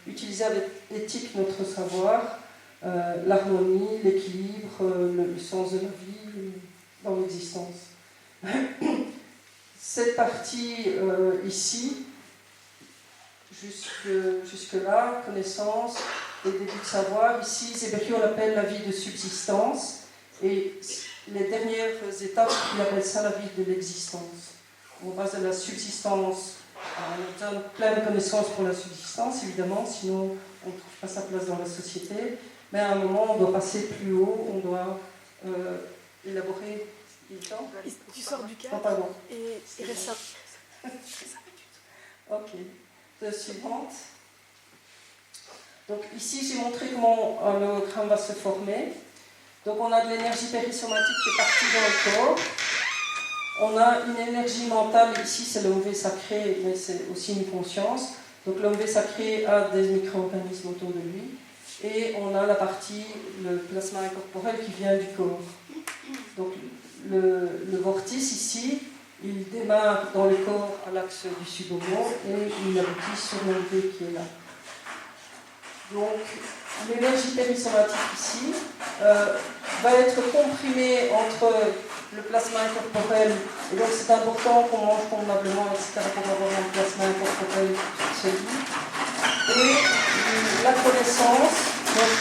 utiliser avec éthique notre savoir, l'harmonie, l'équilibre, le sens de la vie dans l'existence. Cette partie ici, jusque-là, connaissance et début de savoir. Ici, Zébéry, on l'appelle la vie de subsistance. Et les dernières étapes, il appelle ça la vie de l'existence. On passe de la subsistance, on donne plein de connaissances pour la subsistance, évidemment, sinon on ne trouve pas sa place dans la société. Mais à un moment, on doit passer plus haut, on doit élaborer. Tu sors du cadre et il reste ça. Ok. La suivante. Donc ici, j'ai montré comment un hologramme va se former. Donc on a de l'énergie périssomatique qui est partie dans le corps. On a une énergie mentale, ici c'est l'OV sacré, mais c'est aussi une conscience. Donc l'OV sacré a des micro-organismes autour de lui. Et on a la partie, le plasma incorporel qui vient du corps. Donc le vortice ici, il démarre dans le corps à l'axe du sud-homo et il aboutit sur l'OV qui est là. Donc l'énergie périssomatique ici, va être comprimé entre le plasma incorporel, et donc c'est important qu'on mange convenablement, etc., pour avoir un plasma incorporel solide. Et la connaissance, donc,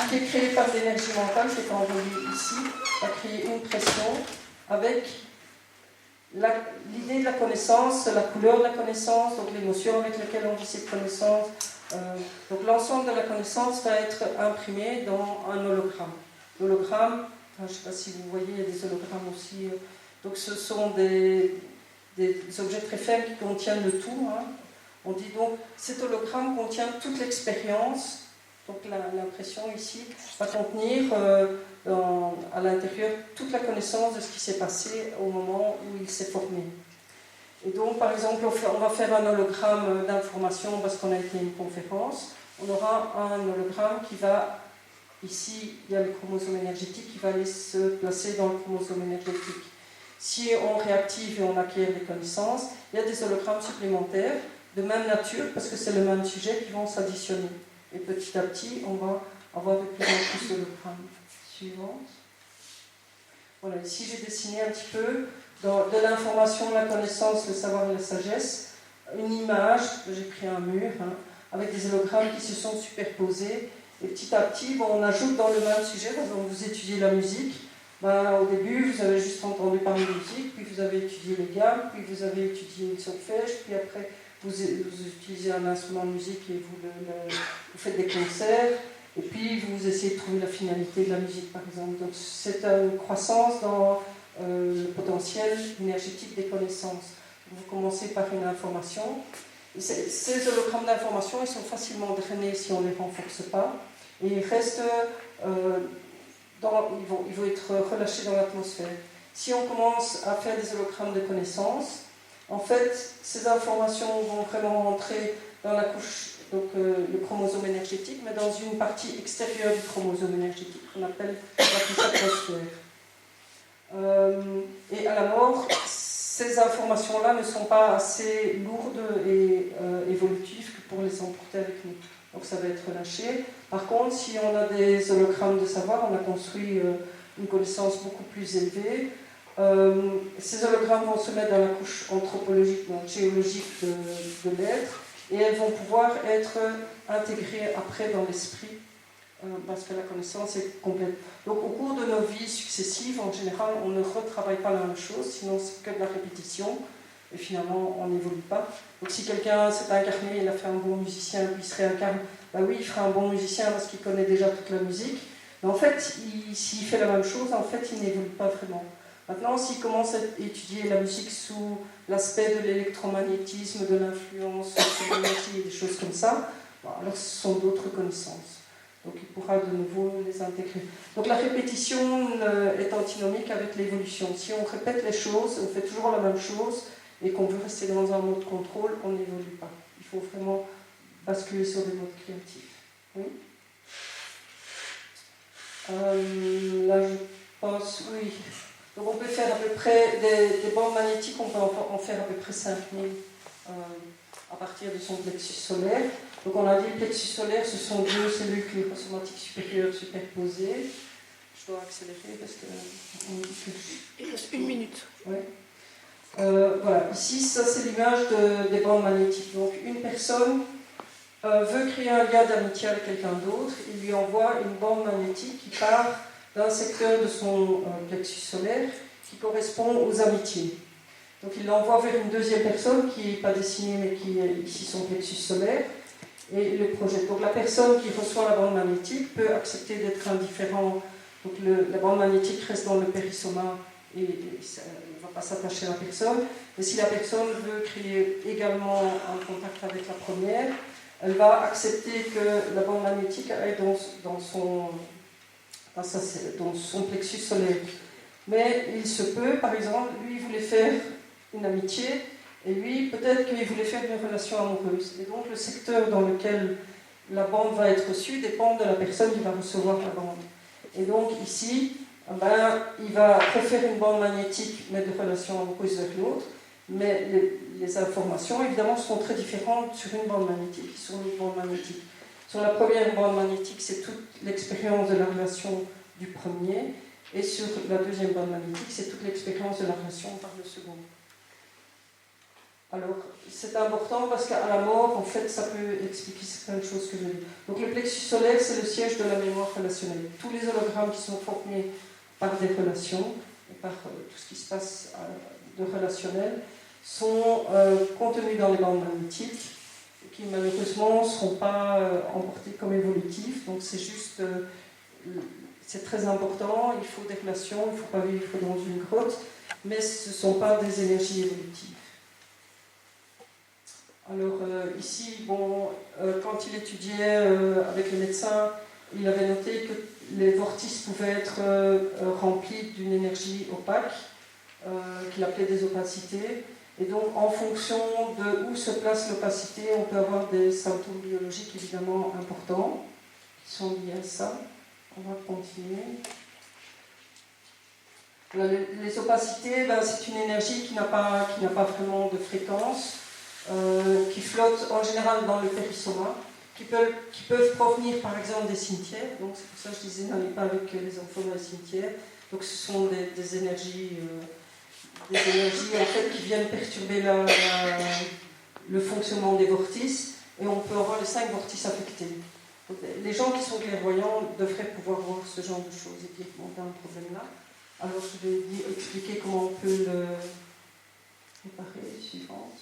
qui est créée par l'énergie mentale, qui est envoyée ici, va créer une pression avec l'idée de la connaissance, la couleur de la connaissance, donc l'émotion avec laquelle on vit cette connaissance. Donc l'ensemble de la connaissance va être imprimé dans un hologramme. L'hologramme, je ne sais pas si vous voyez, il y a des hologrammes aussi. Donc ce sont des objets très faibles qui contiennent le tout. Hein. On dit donc, cet hologramme contient toute l'expérience. Donc l'impression ici va contenir à l'intérieur toute la connaissance de ce qui s'est passé au moment où il s'est formé. Et donc par exemple, on va faire un hologramme d'information parce qu'on a été à une conférence. On aura un hologramme qui va, ici il y a le chromosome énergétique qui va aller se placer dans le chromosome énergétique. Si on réactive et on acquiert des connaissances, il y a des hologrammes supplémentaires de même nature parce que c'est le même sujet qui vont s'additionner. Et petit à petit, on va avoir de plus en plus d'hologrammes. Suivante. Voilà, ici j'ai dessiné un petit peu de l'information, la connaissance, le savoir et la sagesse, une image, j'ai pris un mur, hein, avec des hologrammes qui se sont superposés. Et petit à petit, on ajoute dans le même sujet, par exemple, vous étudiez la musique. Au début, vous avez juste entendu parler de musique, puis vous avez étudié les gammes, puis vous avez étudié le solfège, puis après, vous utilisez un instrument de musique et vous faites des concerts, et puis vous essayez de trouver la finalité de la musique, par exemple. Donc c'est une croissance dans le potentiel énergétique des connaissances. Vous commencez par une information. Et ces hologrammes d'information, ils sont facilement drainés si on ne les renforce pas, et ils restent, ils vont être relâchés dans l'atmosphère. Si on commence à faire des hologrammes de connaissances, en fait, ces informations vont vraiment rentrer dans la couche, donc le chromosome énergétique, mais dans une partie extérieure du chromosome énergétique, qu'on appelle la couche atmosphère. Et à la mort, ces informations-là ne sont pas assez lourdes et évolutives que pour les emporter avec nous. Donc ça va être relâché. Par contre, si on a des hologrammes de savoir, on a construit une connaissance beaucoup plus élevée. Ces hologrammes vont se mettre dans la couche anthropologique, donc géologique de l'être, et elles vont pouvoir être intégrées après dans l'esprit, parce que la connaissance est complète. Donc au cours de nos vies successives, en général, on ne retravaille pas la même chose, sinon c'est que de la répétition, et finalement on n'évolue pas. Donc si quelqu'un s'est incarné, il a fait un bon musicien, puis il se réincarne, oui, il fera un bon musicien parce qu'il connaît déjà toute la musique, mais en fait, s'il fait la même chose, en fait, il n'évolue pas vraiment. Maintenant, s'il commence à étudier la musique sous l'aspect de l'électromagnétisme, de l'influence sur l'énergie et des choses comme ça, alors ce sont d'autres connaissances. Donc il pourra de nouveau les intégrer. Donc la répétition est antinomique avec l'évolution. Si on répète les choses, on fait toujours la même chose, et qu'on veut rester dans un mode contrôle, on n'évolue pas. Il faut vraiment basculer sur des modes créatifs. Oui. Là, je pense, oui. Donc on peut faire à peu près des bandes magnétiques, on peut en faire à peu près 5000 à partir de son plexus solaire. Donc on a dit le plexus solaire, ce sont deux cellules clérosomatiques supérieures superposées. Je dois accélérer parce que... Il reste 1 minute. Oui. Voilà, ici, ça c'est l'image des bandes magnétiques. Donc une personne veut créer un lien d'amitié avec quelqu'un d'autre, il lui envoie une bande magnétique qui part d'un secteur de son plexus solaire qui correspond aux amitiés. Donc il l'envoie vers une deuxième personne qui n'est pas dessinée mais qui est ici son plexus solaire et le projette. Donc la personne qui reçoit la bande magnétique peut accepter d'être indifférent. Donc la bande magnétique reste dans le périssoma et ça ne va pas s'attacher à la personne. Mais si la personne veut créer également un contact avec la première, elle va accepter que la bande magnétique aille dans son plexus solaire. Mais il se peut, par exemple, lui, il voulait faire une amitié, et lui, peut-être qu'il voulait faire une relation amoureuse. Et donc, le secteur dans lequel la bande va être reçue dépend de la personne qui va recevoir la bande. Et donc, ici, il va préférer une bande magnétique, mais de relation amoureuse vers l'autre, mais les informations, évidemment, sont très différentes sur une bande magnétique et sur une bande magnétique. Sur la première bande magnétique, c'est toute l'expérience de la relation du premier. Et sur la deuxième bande magnétique, c'est toute l'expérience de la relation par le second. Alors, c'est important parce qu'à la mort, en fait, ça peut expliquer certaines choses que je dis. Donc, le plexus solaire, c'est le siège de la mémoire relationnelle. Tous les hologrammes qui sont formés par des relations, et par tout ce qui se passe de relationnel, sont contenus dans les bandes magnétiques, qui malheureusement ne seront pas emportés comme évolutifs. Donc, c'est juste... c'est très important, il faut des relations, il ne faut pas vivre dans une grotte, mais ce ne sont pas des énergies évolutives. Alors ici, bon, quand il étudiait avec le médecin, il avait noté que les vortices pouvaient être remplis d'une énergie opaque, qu'il appelait des opacités. Et donc, en fonction de où se place l'opacité, on peut avoir des symptômes biologiques évidemment importants, qui sont liés à ça. On va continuer. Les opacités, ben, c'est une énergie qui n'a pas vraiment de fréquence, qui flotte en général dans le périssoma, qui peuvent provenir par exemple des cimetières. Donc c'est pour ça que je disais n'allez pas avec les enfants dans les cimetières. Donc ce sont des énergies en fait, qui viennent perturber le fonctionnement des vortices, et on peut avoir les 5 vortices affectés. Donc, les gens qui sont clairvoyants devraient pouvoir voir ce genre de choses et dire bon, on a un problème là. Alors je vais expliquer comment on peut le réparer. Suivante.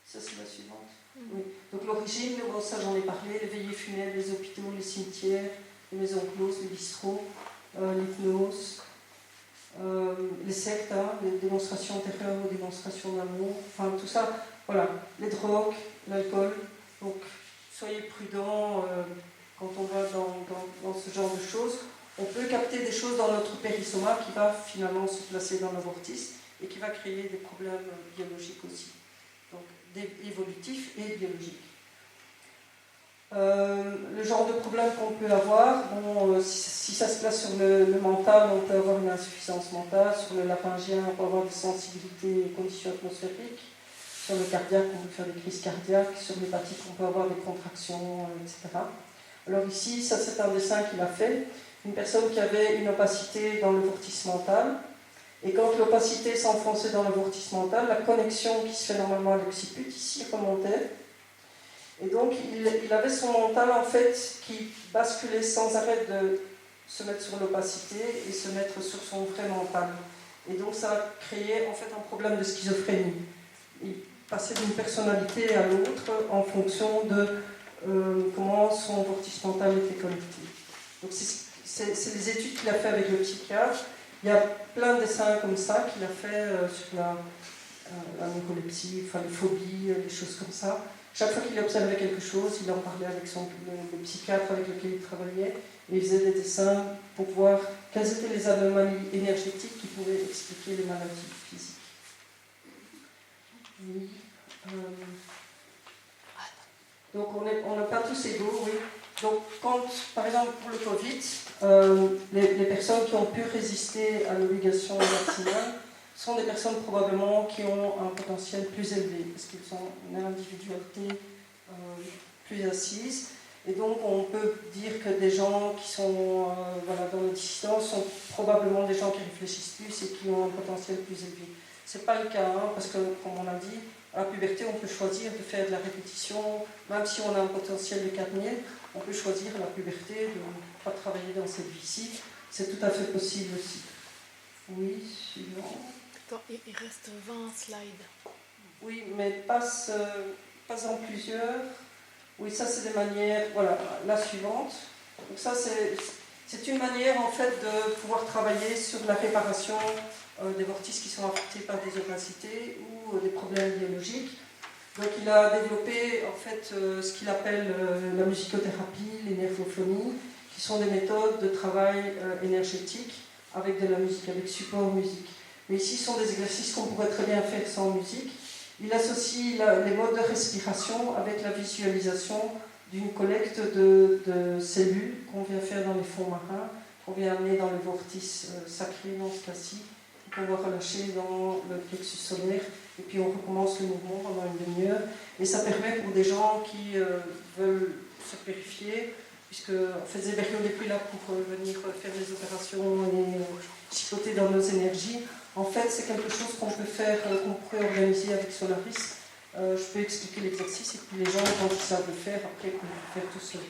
Ça c'est la suivante. Oui. Donc l'origine, bon, ça j'en ai parlé, les veillées funèbres, les hôpitaux, les cimetières, les maisons closes, les bistrots, l'hypnose, les sectes, hein, les démonstrations de terreur ou démonstrations d'amour, enfin tout ça, voilà, les drogues, l'alcool. Donc soyez prudents quand on va dans ce genre de choses. On peut capter des choses dans notre périssoma qui va finalement se placer dans le vortice et qui va créer des problèmes biologiques aussi. Donc évolutifs et biologiques. Le genre de problème qu'on peut avoir, bon, si ça se place sur le mental, on peut avoir une insuffisance mentale. Sur le laryngien, on peut avoir des sensibilités et conditions atmosphériques. Sur le cardiaque, on peut faire des crises cardiaques. Sur l'hépatique, on peut avoir des contractions, etc. Alors ici, ça c'est un dessin qu'il a fait. Une personne qui avait une opacité dans le vortice mental. Et quand l'opacité s'enfonçait dans le vortice mental, la connexion qui se fait normalement à l'occiput, ici, remontait. Et donc, il avait son mental, en fait, qui basculait sans arrêt de se mettre sur l'opacité et se mettre sur son vrai mental. Et donc, ça a créé, en fait, un problème de schizophrénie. Il passait d'une personnalité à l'autre en fonction de comment son vortice mental était connecté. Donc, c'est les études qu'il a fait avec le psychiatre. Il y a plein de dessins comme ça qu'il a fait sur la neurolepsie, enfin les phobies, les choses comme ça. Chaque fois qu'il observait quelque chose, il en parlait avec le psychiatre avec lequel il travaillait, et il faisait des dessins pour voir quelles étaient les anomalies énergétiques qui pouvaient expliquer les maladies physiques. Oui. Donc on n'a pas tous égaux, oui. Donc quand, par exemple pour le Covid, les personnes qui ont pu résister à l'obligation vaccinale sont des personnes probablement qui ont un potentiel plus élevé, parce qu'ils ont une individualité plus assise. Et donc on peut dire que des gens qui sont dans le dissidence sont probablement des gens qui réfléchissent plus et qui ont un potentiel plus élevé. Ce n'est pas le cas, hein, parce que comme on l'a dit, à la puberté on peut choisir de faire de la répétition, même si on a un potentiel de 4000, on peut choisir à la puberté de ne pas travailler dans cette vie-ci. C'est tout à fait possible aussi. Oui, suivant. Attends, il reste 20 slides. Oui, mais passe en plusieurs. Oui, ça c'est des manières. Voilà, la suivante. Donc ça c'est une manière en fait de pouvoir travailler sur la réparation des vortices qui sont affectés par des opacités ou des problèmes biologiques. Donc il a développé en fait ce qu'il appelle la musicothérapie, l'énergophonie, qui sont des méthodes de travail énergétique avec de la musique, avec support musique. Mais ici, ce sont des exercices qu'on pourrait très bien faire sans musique. Il associe les modes de respiration avec la visualisation d'une collecte de cellules qu'on vient faire dans les fonds marins, qu'on vient amener dans le vortice sacré dans ce cas-ci, qu'on va relâcher dans le plexus solaire, et puis on recommence le mouvement pendant une demi-heure. Et ça permet pour des gens qui veulent se purifier puisque en fait Zéberio n'est plus là pour venir faire des opérations et chipoter dans nos énergies. En fait, c'est quelque chose qu'on peut faire, qu'on pourrait organiser avec Solaris. Je peux expliquer l'exercice et puis les gens, quand ils savent le faire, après, ils peuvent le faire tout seul.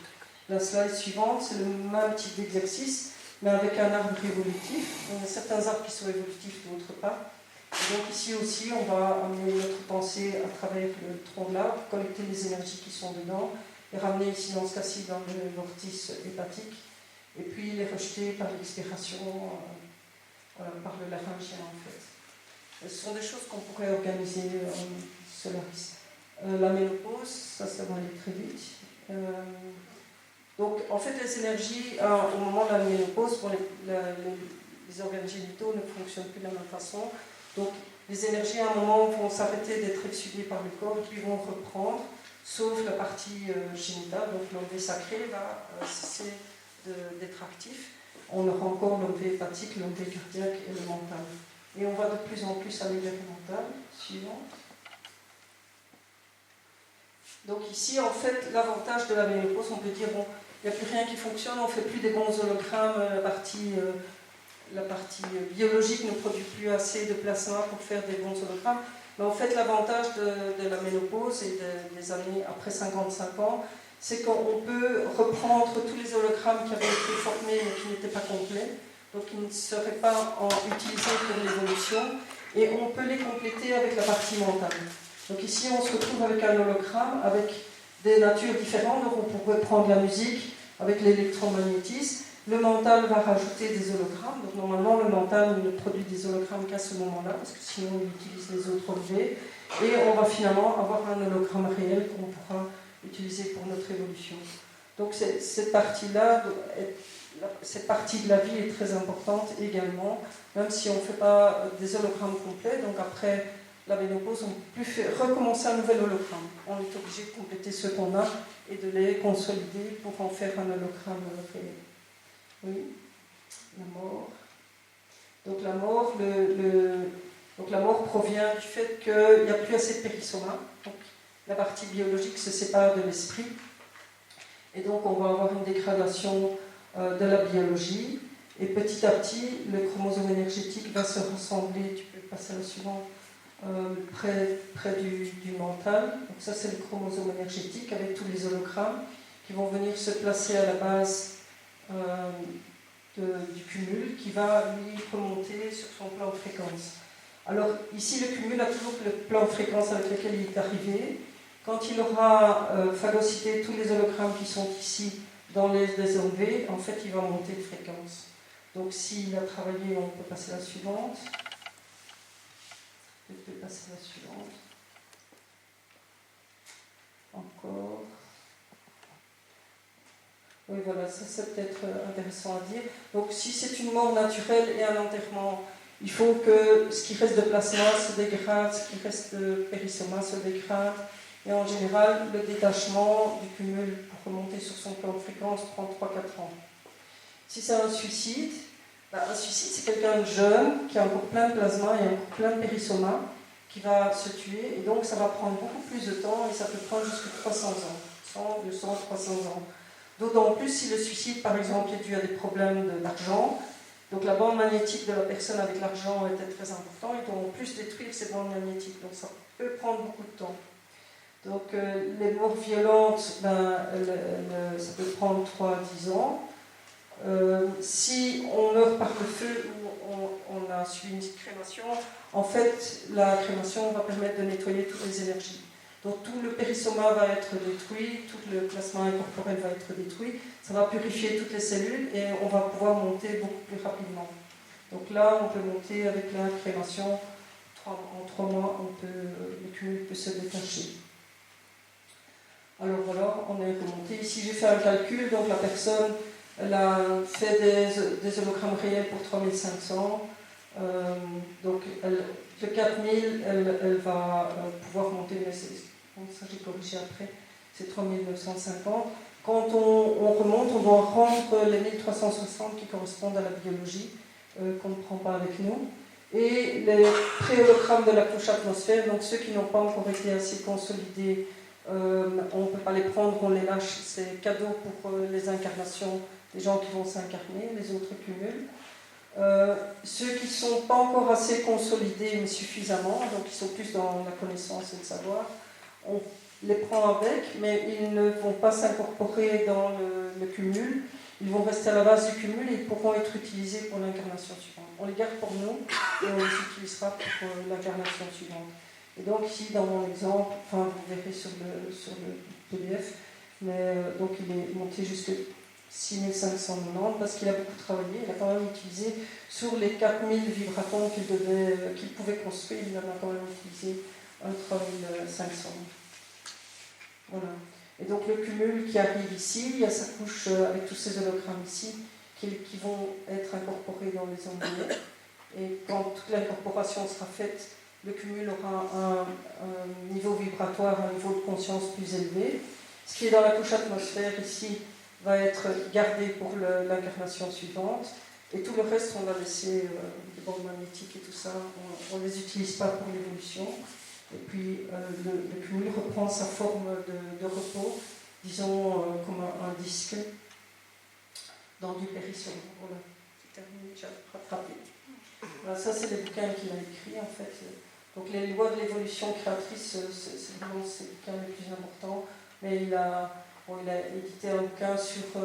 La slide suivante, c'est le même type d'exercice, mais avec un arbre évolutif. Il y a certains arbres qui sont évolutifs, d'autres pas. Et donc ici aussi, on va amener notre pensée à travers le tronc de l'arbre, collecter les énergies qui sont dedans, les ramener ici dans ce cas-ci dans le vortice hépatique, et puis les rejeter par l'expiration, par le laryngien en fait. Ce sont des choses qu'on pourrait organiser Solaris. La ménopause, ça va aller très vite. Donc en fait les énergies, au moment de la ménopause, pour les organes génitaux ne fonctionnent plus de la même façon. Donc les énergies à un moment vont s'arrêter d'être exsudées par le corps et puis vont reprendre, sauf la partie génitale, donc l'enlevé sacré va cesser d'être actif. On aura encore l'enlevé hépatique, l'enlevé cardiaque et le mental. Et on va de plus en plus aller vers le mental. Suivante. Donc ici, en fait, l'avantage de la ménopause, on peut dire, bon, il n'y a plus rien qui fonctionne, on ne fait plus des bons hologrammes, la partie biologique ne produit plus assez de plasma pour faire des bons hologrammes. Mais en fait, l'avantage de la ménopause et des années après 55 ans, c'est qu'on peut reprendre tous les hologrammes qui avaient été formés mais qui n'étaient pas complets, donc qui ne seraient pas utilisés pour l'évolution, et on peut les compléter avec la partie mentale. Donc ici, on se retrouve avec un hologramme avec des natures différentes, donc on pourrait prendre la musique avec l'électromagnétisme. Le mental va rajouter des hologrammes, donc normalement le mental ne produit des hologrammes qu'à ce moment-là, parce que sinon il utilise les autres relevés, et on va finalement avoir un hologramme réel qu'on pourra utiliser pour notre évolution. Donc cette partie-là, cette partie de la vie est très importante également, même si on ne fait pas des hologrammes complets, donc après la ménopause, on ne peut plus recommencer un nouvel hologramme. On est obligé de compléter ce qu'on a et de les consolider pour en faire un hologramme réel. Oui, la mort. Donc la mort, donc la mort provient du fait qu'il n'y a plus assez de périssoma. Donc la partie biologique se sépare de l'esprit. Et donc on va avoir une dégradation de la biologie. Et petit à petit, le chromosome énergétique va se rassembler. Tu peux passer à la suivante. Près du mental. Donc ça c'est le chromosome énergétique avec tous les hologrammes qui vont venir se placer à la base du cumul qui va lui remonter sur son plan de fréquence. Alors ici le cumul a toujours le plan de fréquence avec lequel il est arrivé. Quand il aura phagocyté tous les hologrammes qui sont ici dans les désenlevés, en fait il va monter de fréquence. Donc s'il a travaillé, on peut passer à la suivante. Je peux passer à la suivante. Encore. Oui, voilà, ça c'est peut-être intéressant à dire. Donc, si c'est une mort naturelle et un enterrement, il faut que ce qui reste de plasma se dégrade, ce qui reste de périssoma se dégrade. Et en général, le détachement du cumul pour remonter sur son plan de fréquence prend 3-4 ans. Si c'est un suicide c'est quelqu'un de jeune qui a encore plein de plasma et encore plein de périssoma qui va se tuer. Et donc, ça va prendre beaucoup plus de temps et ça peut prendre jusqu'à 300 ans. 100, 200, 300 ans. D'autant plus si le suicide, par exemple, est dû à des problèmes d'argent. Donc la bande magnétique de la personne avec l'argent était très importante. Ils doivent en plus détruire ces bandes magnétiques. Donc ça peut prendre beaucoup de temps. Donc les morts violentes, ça peut prendre 3 à 10 ans. Si on meurt par le feu ou on a suivi une crémation, en fait, la crémation va permettre de nettoyer toutes les énergies. Donc tout le périssoma va être détruit, tout le plasma incorporel va être détruit, ça va purifier toutes les cellules et on va pouvoir monter beaucoup plus rapidement. Donc là, on peut monter avec la crémation, en 3 mois, le cumul peut se détacher. Alors voilà, on est remonté. Ici, j'ai fait un calcul, donc la personne, elle a fait des hologrammes réels pour 3500. Donc de 4000, elle va pouvoir monter, mais ça j'ai corrigé après, c'est 3950. Quand on remonte, on doit rendre les 1360 qui correspondent à la biologie, qu'on ne prend pas avec nous. Et les pré-hologrammes de la couche atmosphère, donc ceux qui n'ont pas encore été assez consolidés On ne peut pas les prendre, on les lâche, c'est cadeau pour les incarnations, les gens qui vont s'incarner, les autres cumulent. Ceux qui ne sont pas encore assez consolidés, mais suffisamment, donc ils sont plus dans la connaissance et le savoir, on les prend avec, mais ils ne vont pas s'incorporer dans le cumul. Ils vont rester à la base du cumul et ils pourront être utilisés pour l'incarnation suivante. On les garde pour nous et on les utilisera pour l'incarnation suivante. Et donc ici, dans mon exemple, enfin vous verrez sur le PDF, mais donc il est monté jusqu'à 6590 parce qu'il a beaucoup travaillé. Il a quand même utilisé sur les 4000 vibratons qu'il pouvait construire, il en a quand même utilisé un 3500. Voilà. Et donc le cumul qui arrive ici, il y a sa couche avec tous ces hologrammes ici qui vont être incorporés dans les embryons. Et quand toute l'incorporation sera faite, le cumul aura un niveau vibratoire, un niveau de conscience plus élevé. Ce qui est dans la couche atmosphère ici va être gardé pour l'incarnation suivante. Et tout le reste, on va laisser les bandes magnétiques et tout ça, on ne les utilise pas pour l'évolution. Et puis le cumul reprend sa forme de repos, disons comme un disque dans du périsome. Voilà, c'est terminé, j'ai rattrapé. Voilà, ça, c'est les bouquins qu'il a écrits en fait. Donc les lois de l'évolution créatrice, c'est vraiment ces bouquins les plus importants. Mais il a édité un bouquin sur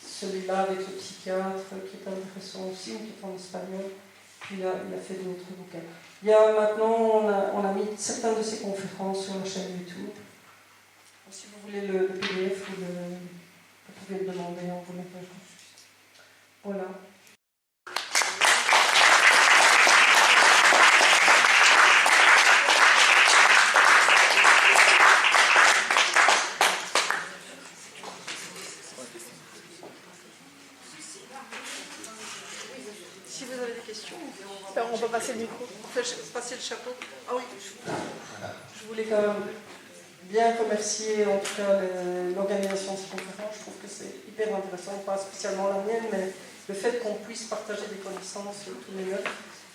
celui-là avec le psychiatre, qui est intéressant aussi, qui est en espagnol. Puis il a fait d'autres bouquins. Il y a maintenant, on a mis certaines de ses conférences sur la chaîne YouTube. Donc, si vous voulez le PDF, vous pouvez le demander, on vous l'enverra juste. Voilà. Si vous avez des questions, On peut passer le micro. On fait passer le chapeau. Ah oui, je voulais quand même bien remercier en tout cas l'organisation de cette conférence. Je trouve que c'est hyper intéressant, pas spécialement la mienne, mais le fait qu'on puisse partager des connaissances tous les deux,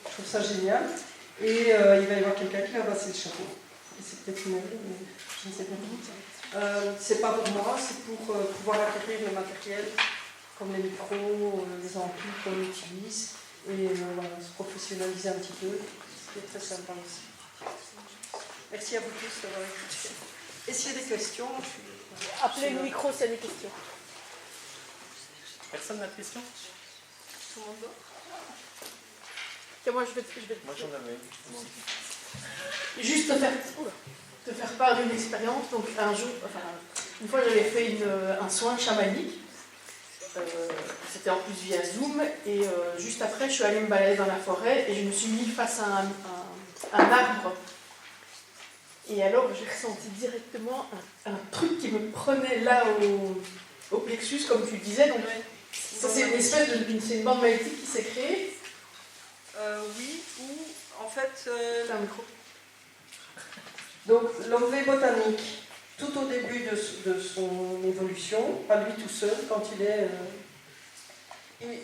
je trouve ça génial. Et il va y avoir quelqu'un qui va passer le chapeau. Et c'est peut-être une mais je ne sais pas. C'est pas pour moi, c'est pour pouvoir acquérir le matériel, comme les micros, les amplis qu'on utilise. Et voilà, se professionnaliser un petit peu, ce qui est très sympa aussi. Merci à vous tous d'avoir écouté. Et s'il y a des questions, Appelez le micro s'il y a des questions. Personne n'a de questions? tout le monde va. Et moi, je vais Moi j'en avais. juste te faire part d'une expérience. Donc un jour, une fois j'avais fait un soin chamanique. C'était en plus via Zoom et juste après je suis allée me balader dans la forêt et je me suis mis face à un arbre et alors j'ai ressenti directement un truc qui me prenait là au plexus comme tu disais. Donc ça c'est une espèce c'est une bande magnétique qui s'est créée. Oui, ou en fait, C'est un micro. donc l'OV botanique, tout au début de son évolution, pas lui tout seul, quand il est...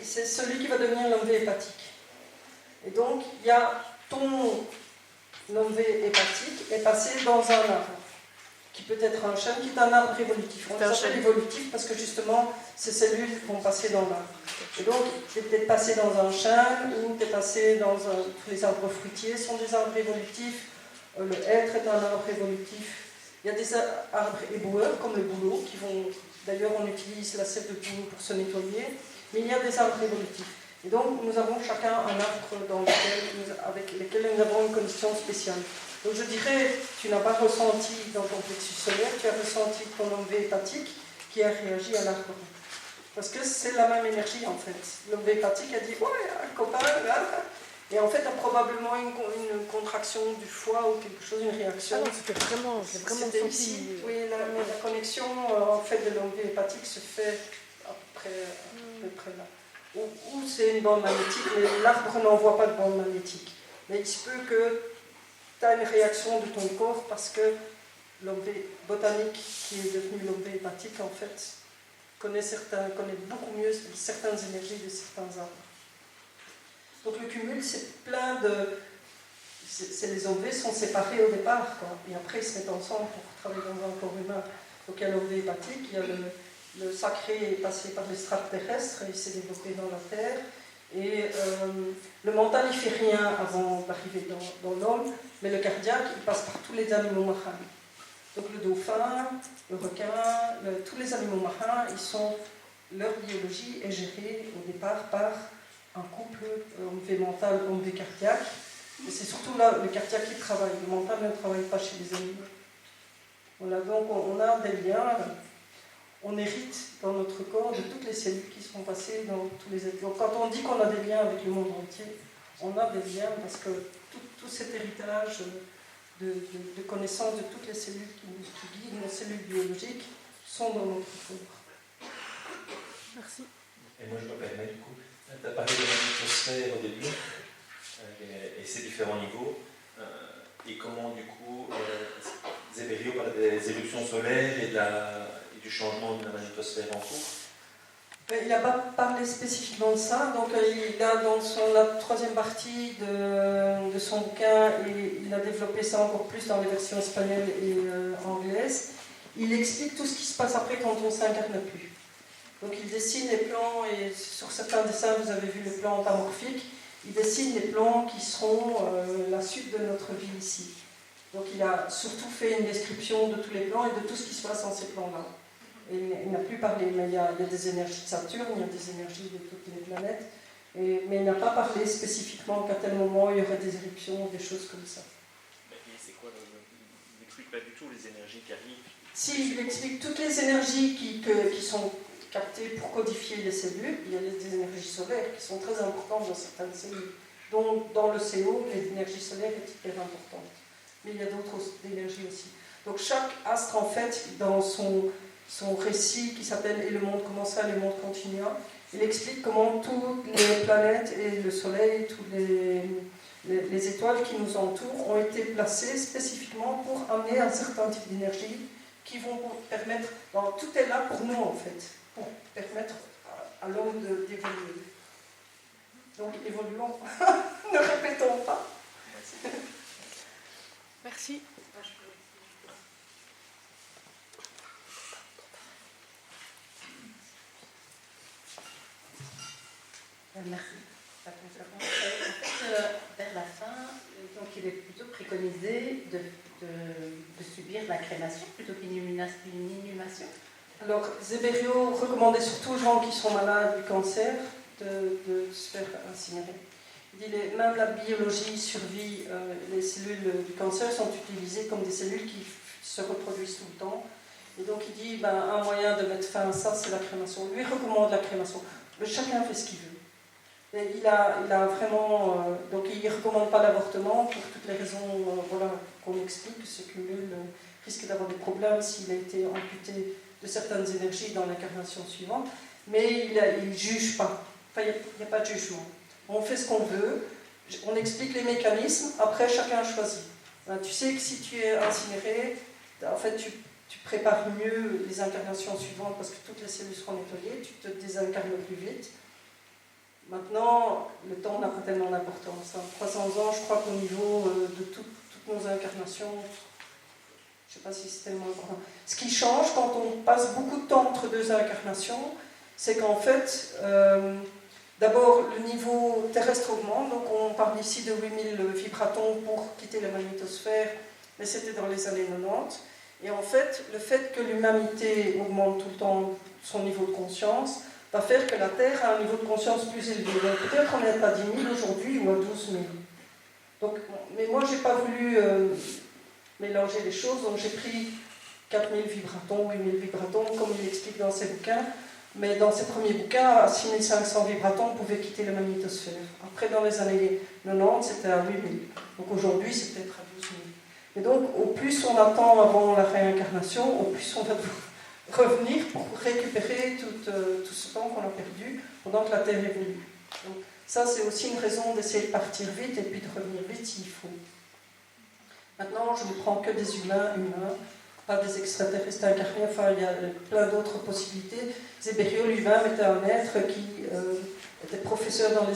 c'est celui qui va devenir l'OV hépatique. Et donc, il y a ton OV hépatique est passé dans un arbre, qui peut être un chêne, qui est un arbre évolutif. On s'appelle évolutif parce que justement, ces cellules vont passer dans l'arbre. Et donc, tu es peut-être passé dans un chêne, ou tu es passé dans tous les arbres fruitiers sont des arbres évolutifs. Le hêtre est un arbre évolutif. Il y a des arbres éboueurs, comme le bouleau, qui vont... D'ailleurs, on utilise la sève de bouleau pour se nettoyer. Mais il y a des arbres évolutifs. Et donc, nous avons chacun un arbre avec lequel nous avons une condition spéciale. Donc, je dirais, tu n'as pas ressenti dans ton plexus solaire, tu as ressenti ton OV hépatique qui a réagi à l'arbre. Parce que c'est la même énergie, en fait. L'OV hépatique a dit, ouais, un copain, là. Et en fait, il y a probablement une contraction du foie ou quelque chose, une réaction. Ah non, c'était vraiment C'était senti. ici. Oui, la connexion en fait, de l'OV hépatique se fait à peu près là. Ou c'est une bande magnétique, mais l'arbre n'envoie pas de bande magnétique. Mais il se peut que tu as une réaction de ton corps parce que l'OV botanique, qui est devenu l'OV hépatique, en fait, connaît beaucoup mieux certaines énergies de certains arbres. Donc le cumul, c'est plein de... les OV sont séparés au départ, quoi. Et après ils se mettent ensemble pour travailler dans un corps humain. Donc il y a l'OV hépatique, il y a le sacré est passé par les strates terrestres, et il s'est développé dans la terre. Et le mental il fait rien avant d'arriver dans l'homme, mais le cardiaque il passe par tous les animaux marins. Donc le dauphin, le requin, tous les animaux marins, leur biologie est gérée au départ par un couple OMV mental, OMV cardiaque. Et c'est surtout là le cardiaque qui travaille, le mental ne travaille pas chez les animaux. Voilà, donc on a des liens, on hérite dans notre corps de toutes les cellules qui sont passées dans tous les êtres. Donc quand on dit qu'on a des liens avec le monde entier, on a des liens parce que tout cet héritage de connaissances de toutes les cellules qui guident nos cellules biologiques sont dans notre corps. Merci. Et moi je me permets du coup, tu as parlé de l'atmosphère au début, et ses différents niveaux, et comment du coup Zeberio parle des éruptions solaires et du changement de la magnétosphère en cours. Il n'a pas parlé spécifiquement de ça, donc il a dans la troisième partie de son bouquin, et il a développé ça encore plus dans les versions espagnoles et anglaises. Il explique tout ce qui se passe après quand on ne s'incarne plus. Donc il dessine les plans, et sur certains dessins vous avez vu le plan antamorphique, il dessine les plans qui seront la suite de notre vie ici. Donc il a surtout fait une description de tous les plans et de tout ce qui se passe dans ces plans-là. Et il n'a plus parlé, mais il y a des énergies de Saturne, il y a des énergies de toutes les planètes, mais il n'a pas parlé spécifiquement qu'à tel moment il y aurait des éruptions, des choses comme ça. Mais c'est quoi il n'explique pas du tout les énergies qui arrivent. Si, il explique toutes les énergies qui sont captées pour codifier les cellules. Il y a des énergies solaires qui sont très importantes dans certaines cellules. Donc dans le CO, l'énergie solaire est hyper importante. Mais il y a d'autres énergies aussi. Donc chaque astre, en fait, dans son récit qui s'appelle « Et le monde commença, le monde continua », il explique comment toutes les planètes et le Soleil, toutes les étoiles qui nous entourent ont été placées spécifiquement pour amener un certain type d'énergie qui vont permettre, tout est là pour nous en fait, pour permettre à l'homme d'évoluer. Donc évoluons, ne répétons pas. Merci. Merci. La conférence. En fait, vers la fin, donc il est plutôt préconisé de subir la crémation plutôt qu'une inhumation. Alors, Zeberio recommandait surtout aux gens qui sont malades du cancer de se faire incinérer. Il dit même la biologie survit, les cellules du cancer sont utilisées comme des cellules qui se reproduisent tout le temps. Et donc il dit un moyen de mettre fin à ça, c'est la crémation. Lui recommande la crémation. Mais chacun fait ce qu'il veut. Et il a vraiment. Donc il ne recommande pas l'avortement pour toutes les raisons qu'on explique, que ce cumul risque d'avoir des problèmes s'il a été amputé de certaines énergies dans l'incarnation suivante. Mais il ne juge pas. Enfin, il n'y a pas de jugement. On fait ce qu'on veut, on explique les mécanismes, après chacun choisit. Tu sais que si tu es incinéré, en fait tu prépares mieux les incarnations suivantes parce que toutes les cellules seront nettoyées, tu te désincarnes plus vite. Maintenant, le temps n'a pas tellement d'importance. 300 ans, je crois qu'au niveau de toutes nos incarnations, je ne sais pas si c'est tellement important. Ce qui change quand on passe beaucoup de temps entre deux incarnations, c'est qu'en fait, d'abord, le niveau terrestre augmente, donc on parle ici de 8000 vibratons pour quitter la magnétosphère, mais c'était dans les années 90. Et en fait, le fait que l'humanité augmente tout le temps son niveau de conscience va faire que la Terre a un niveau de conscience plus élevé. Donc peut-être on est à 10 000 aujourd'hui ou à 12 000. Donc, mais moi, je n'ai pas voulu mélanger les choses, donc j'ai pris 4000 vibratons, 8000 vibratons, comme il explique dans ses bouquins. Mais dans ses premiers bouquins, à 6500 vibratons, on pouvait quitter la magnétosphère. Après, dans les années 90, c'était à 8000. Donc aujourd'hui, c'est peut-être à 12 000. Et donc, au plus on attend avant la réincarnation, au plus on va revenir pour récupérer tout ce temps qu'on a perdu pendant que la Terre évolue. Donc, ça, c'est aussi une raison d'essayer de partir vite et puis de revenir vite s'il faut. Maintenant, je ne prends que des humains, pas des extraterrestres incarnés, enfin, il y a plein d'autres possibilités. Zeberio lui-même était un être qui était professeur dans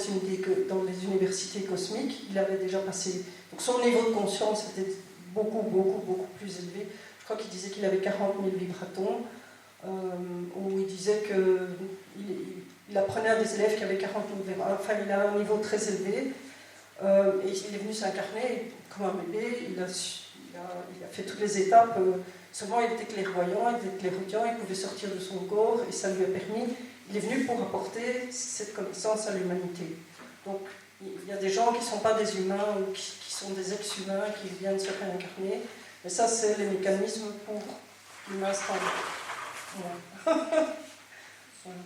les universités cosmiques. Il avait déjà passé... Donc son niveau de conscience était beaucoup plus élevé. Je crois qu'il disait qu'il avait 40 000 vibratons, où il disait qu'il apprenait à des élèves qui avaient 40 000 vibratons. Enfin, il a un niveau très élevé. Et il est venu s'incarner comme un bébé. Il a fait toutes les étapes. Seulement, il était clairvoyant, il était clairaudient, il pouvait sortir de son corps et ça lui a permis. Il est venu pour apporter cette connaissance à l'humanité. Donc, il y a des gens qui ne sont pas des humains ou qui sont des ex-humains qui viennent se réincarner. Mais ça, c'est les mécanismes pour l'humain standard. Voilà. Voilà.